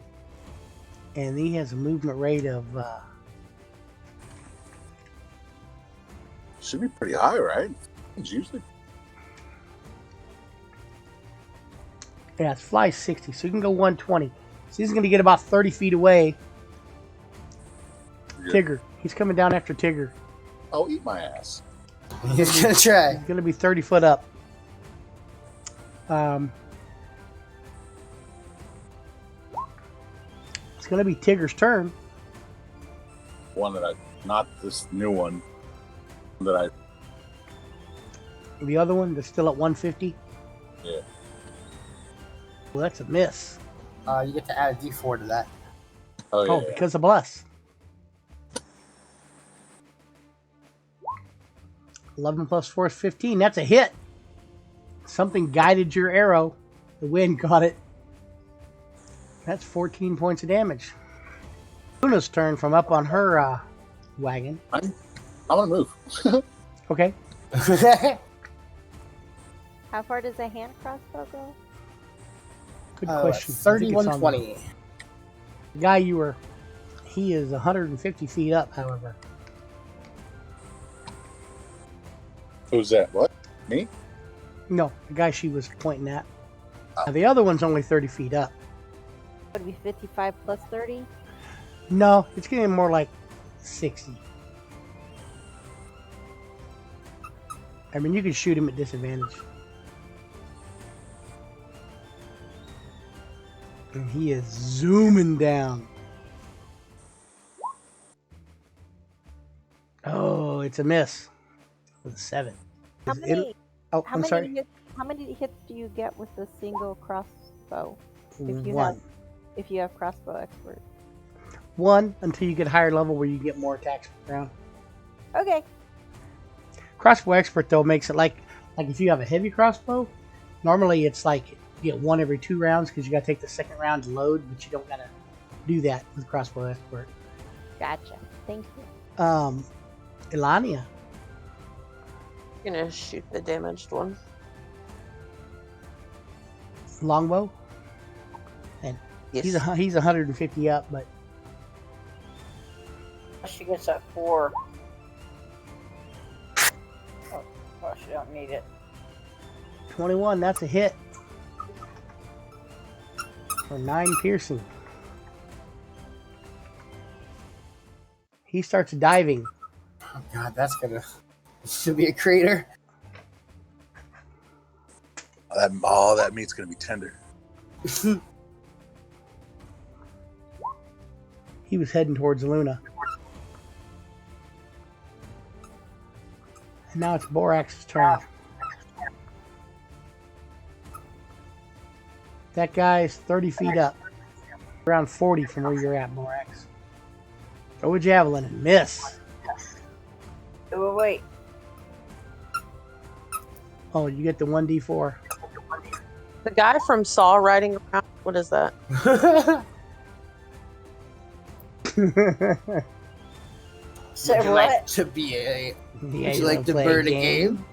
And he has a movement rate of... Should be pretty high, right? It's usually. Yeah, it's fly 60, so you can go 120. So he's going to get about 30 feet away. Good. Tigger. He's coming down after Tigger. Oh, eat my ass. He's gonna try. He's going to be 30 foot up. It's going to be Tigger's turn. One that not this new one. That I. The other one that's still at 150. Yeah. Well, that's a miss. You get to add a D4 to that. Oh yeah. Oh, because of Bless. 11 plus 4 is 15. That's a hit. Something guided your arrow. The wind caught it. That's 14 points of damage. Luna's turn from up on her wagon. I'm gonna move. Okay. How far does a hand crossbow go? Good question. I think it's on 3120. The guy you were... He is 150 feet up, however. Who's that? What? Me? No, the guy she was pointing at. Now, the other one's only 30 feet up. Would it be 55 plus 30? No, it's getting more like 60. I mean, you can shoot him at disadvantage. And he is zooming down. Oh, it's a miss. With a 7. How Is it- many? Oh, How I'm many sorry. hits? How many hits do you get with a single crossbow? If you One. If you have crossbow expert. One until you get higher level where you get more attacks per round. Okay. Crossbow expert though makes it like if you have a heavy crossbow, normally it's like you get one every 2 rounds because you got to take the second round to load, but you don't gotta do that with crossbow expert. Gotcha. Thank you. Elania. Gonna shoot the damaged one. Longbow. And Yes. he's 150 up, but She gets that 4. Oh, well, she don't need it. 21, that's a hit. For 9 piercing. He starts diving. Oh god, that's gonna. This should be a crater. That meat's gonna be tender. He was heading towards Luna. And now it's Borax's turn. That guy's 30 feet up. Around 40 from where you're at, Borax. Throw a javelin and miss. Wait. Oh, you get the 1d4. The guy from Saw riding around. What is that? Say Would you what? like to be a? Yeah, Would you like to play burn a game?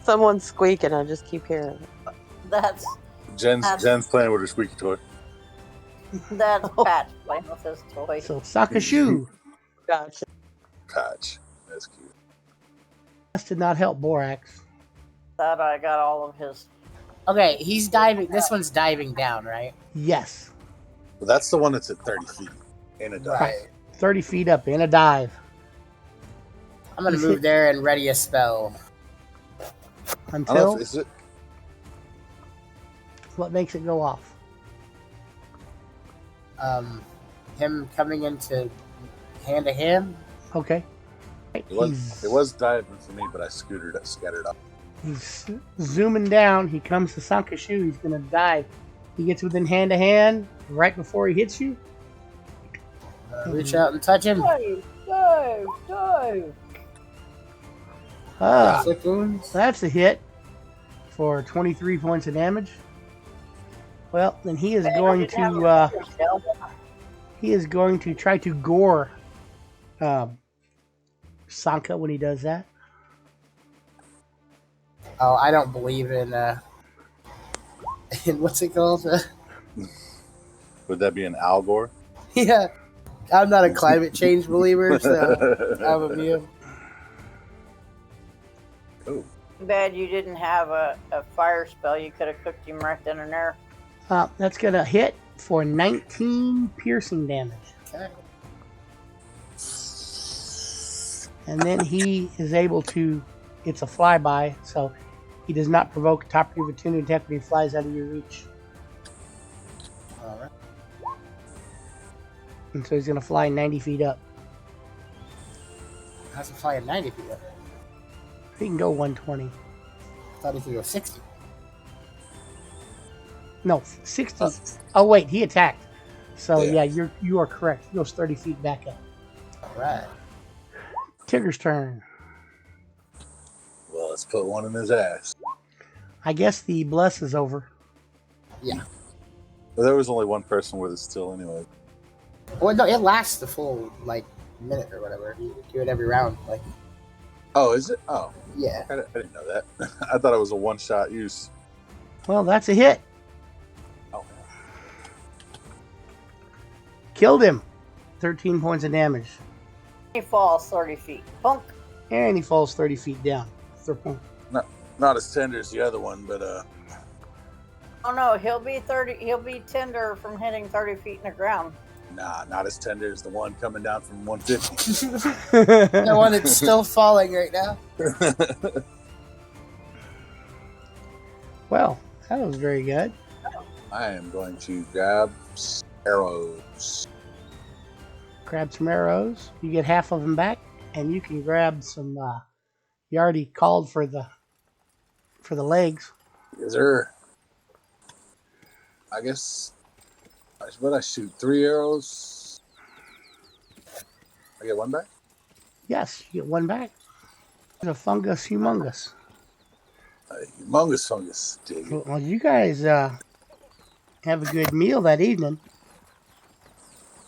Someone's squeaking. I just keep hearing it. That's Jen's playing with her squeaky toy. Patch playing with his toy. So, Sakashu. Gotcha. Patch. That's cute. This did not help Borax. That I got all of his. Okay, he's diving. This one's diving down, right? Yes. But that's the one that's at 30 feet in a dive. Right. 30 feet up in a dive. I'm gonna move there and ready a spell. I don't know Until if, is it? what makes it go off? Him coming into hand to hand. Okay. It was diving for me, but I scattered up. He's zooming down. He comes to Sankashu. He's going to dive. He gets within hand to hand right before he hits you. Reach out and touch him. Dive! Ah, Flip wounds. that's a hit for 23 points of damage. Well, then he is going to try to gore Sanka when he does that. Oh, I don't believe in what's it called? Would that be an Algor? Yeah, I'm not a climate change believer, so I'm immune. Oh, Bad you didn't have a fire spell. You could have cooked him right then and there. That's going to hit for 19 piercing damage. Okay. And then he is able to, it's a flyby, so he does not provoke a top of your opportunity attack when he flies out of your reach. All right. And so he's going to fly 90 feet up. How's he fly at 90 feet up? He can go 120. I thought he could go 60. No, 60. Oh, wait, he attacked. So, Yeah. you are correct. He goes 30 feet back up. All right. Tigger's turn. Well, let's put one in his ass. I guess the bless is over. Yeah. But there was only one person with it still anyway. Well, no, it lasts the full, like, minute or whatever. You do it every round. Like, Oh, is it? Oh, yeah. I didn't know that. I thought it was a one-shot use. Well, that's a hit. Oh, Killed him. 13 points of damage. He falls 30 feet. Punk. And he falls 30 feet down. 3 point. not as tender as the other one, but Oh no, he'll be 30. He'll be tender from hitting 30 feet in the ground. nah, not as tender as the one coming down from 150. The one that's still falling right now. Well, that was very good. I am going to grab arrows. Grab some arrows. You get half of them back, and you can grab some. You already called for the legs. Yes, sir. I guess. What I shoot 3 arrows. I get one back. Yes, you get one back. There's a fungus humongous. Humongous fungus. Dig it. Well, you guys have a good meal that evening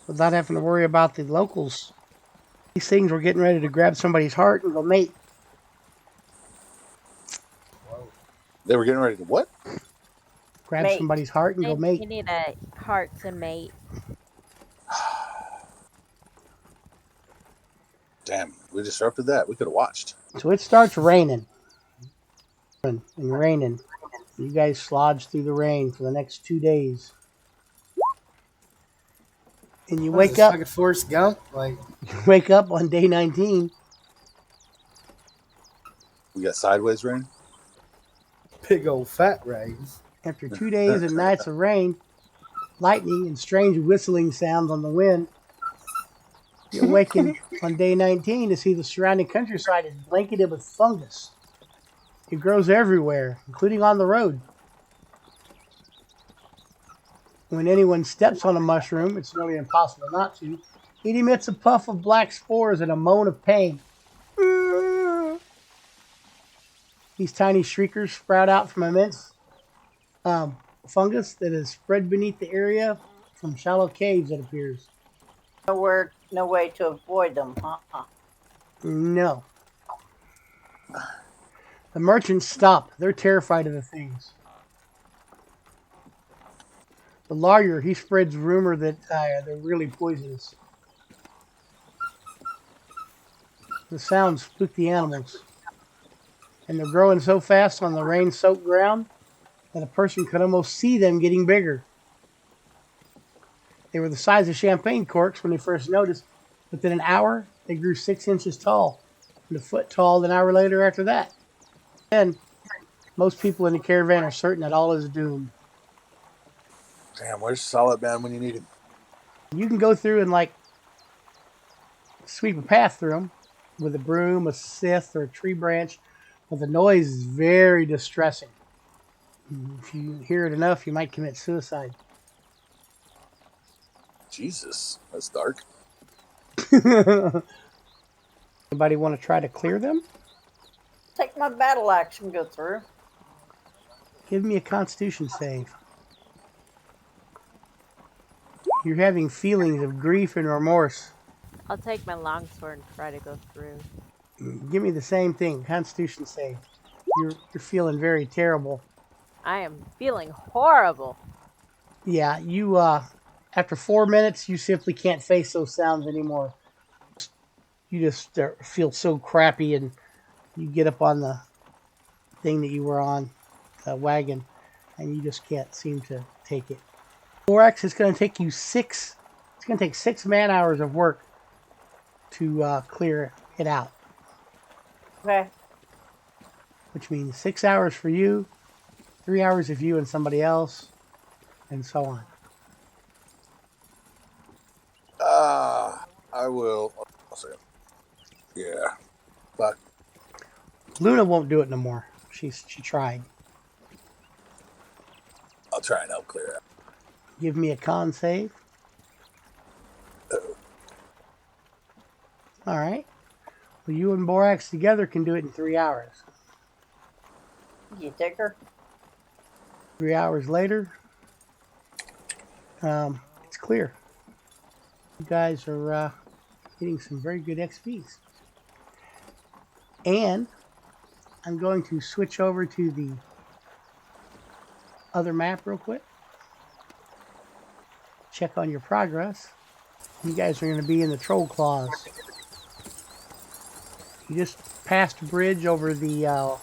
without having to worry about the locals. These things were getting ready to grab somebody's heart and go mate. They were getting ready to what? Grab Mate. somebody's heart and go You mate. need a heart to mate. Damn, we disrupted that. We could have watched. So it starts raining. And raining. You guys slodge through the rain for the next 2 days. And you What is wake this, up. fucking Forrest Gump? Like, You wake up on day 19. We got sideways rain. big old fat rays. After 2 days and nights of rain, lightning, and strange whistling sounds on the wind, you awaken on day 19 to see the surrounding countryside is blanketed with fungus. It grows everywhere, including on the road. When anyone steps on a mushroom, it's nearly impossible not to. It emits a puff of black spores and a moan of pain. These tiny shriekers sprout out from immense fungus that is spread beneath the area from shallow caves, it appears. No way to avoid them. No. The merchants stop. They're terrified of the things. The lawyer, he spreads rumor that they're really poisonous. The sounds spook the animals. And they're growing so fast on the rain-soaked ground that a person could almost see them getting bigger. They were the size of champagne corks when they first noticed. Within an hour, they grew 6 inches tall and a foot tall an hour later after that. Then, most people in the caravan are certain that all is doomed. Damn, where's Solid Man when you need him? You can go through and, like, sweep a path through them with a broom, a scythe, or a tree branch, but the noise is very distressing. If you hear it enough, you might commit suicide. Jesus, that's dark. Anybody want to try to clear them? Take my battle axe and go through. Give me a Constitution save. You're having feelings of grief and remorse. I'll take my longsword and try to go through. Give me the same thing, Constitution save. You're feeling very terrible. I am feeling horrible. Yeah, you after 4 minutes, you simply can't face those sounds anymore. You just feel so crappy, and you get up on the thing that you were on, the wagon, and you just can't seem to take it. Borax, it's going to take you 6. It's going to take 6 man hours of work to clear it out, Okay. which means 6 hours for you, 3 hours if you and somebody else, and so on. I will. Yeah. Fuck. Luna won't do it no more. She tried. I'll try and help clear it. Give me a con save. All right. Well, you and Borax together can do it in 3 hours. You take her? 3 hours later, it's clear. You guys are getting some very good XPs. And I'm going to switch over to the other map real quick. Check on your progress. You guys are going to be in the Troll Claws. You just passed a bridge over the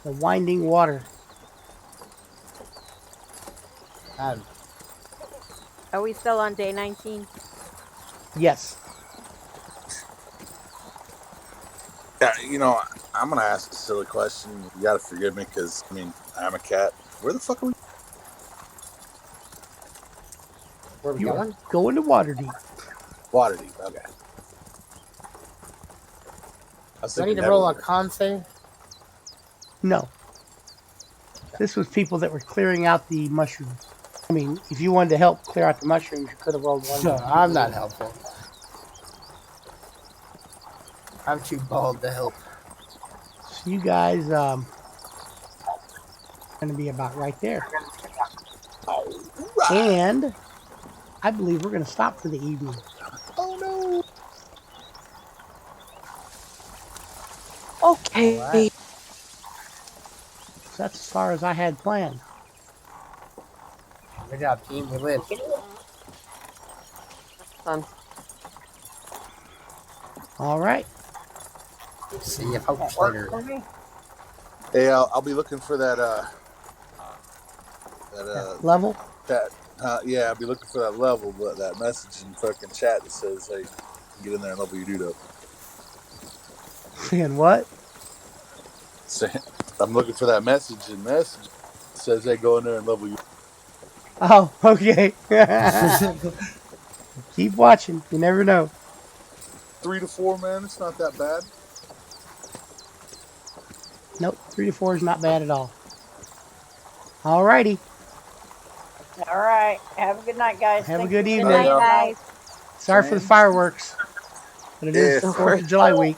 winding water. God, Are we still on day 19? Yes. Yeah, you know, I'm gonna ask a silly question. You gotta forgive me, because I mean, I'm a cat. Where the fuck are we? where are we You going? are going to Waterdeep. Waterdeep. Okay. I was Do I need thinking to roll a Neverwinter. con save? No. This was people that were clearing out the mushrooms. I mean, if you wanted to help clear out the mushrooms, you could have rolled one. No, I'm not helpful. I'm too bald to help. So you guys going to be about right there. And I believe we're going to stop for the evening. Oh no! Okay. All right. So that's as far as I had planned. Good job, team. We live. Fun. All right. See you folks Work later. for me? Hey, I'll be looking for that. Level. Yeah, I'll be looking for that level, but that message in fucking chat that says, "Hey, get in there and level your dude up." And what? I'm looking for that message in message. It says, "Hey, go in there and level your." Oh, okay. Keep watching. You never know. 3 to 4, man. It's not that bad. Nope. 3 to 4 is not bad at all. All righty. All right. Have a good night, guys. Have a Thanks good for evening. Good night, y'all. guys. Sorry for the fireworks. But it is Yeah. 4th of July week.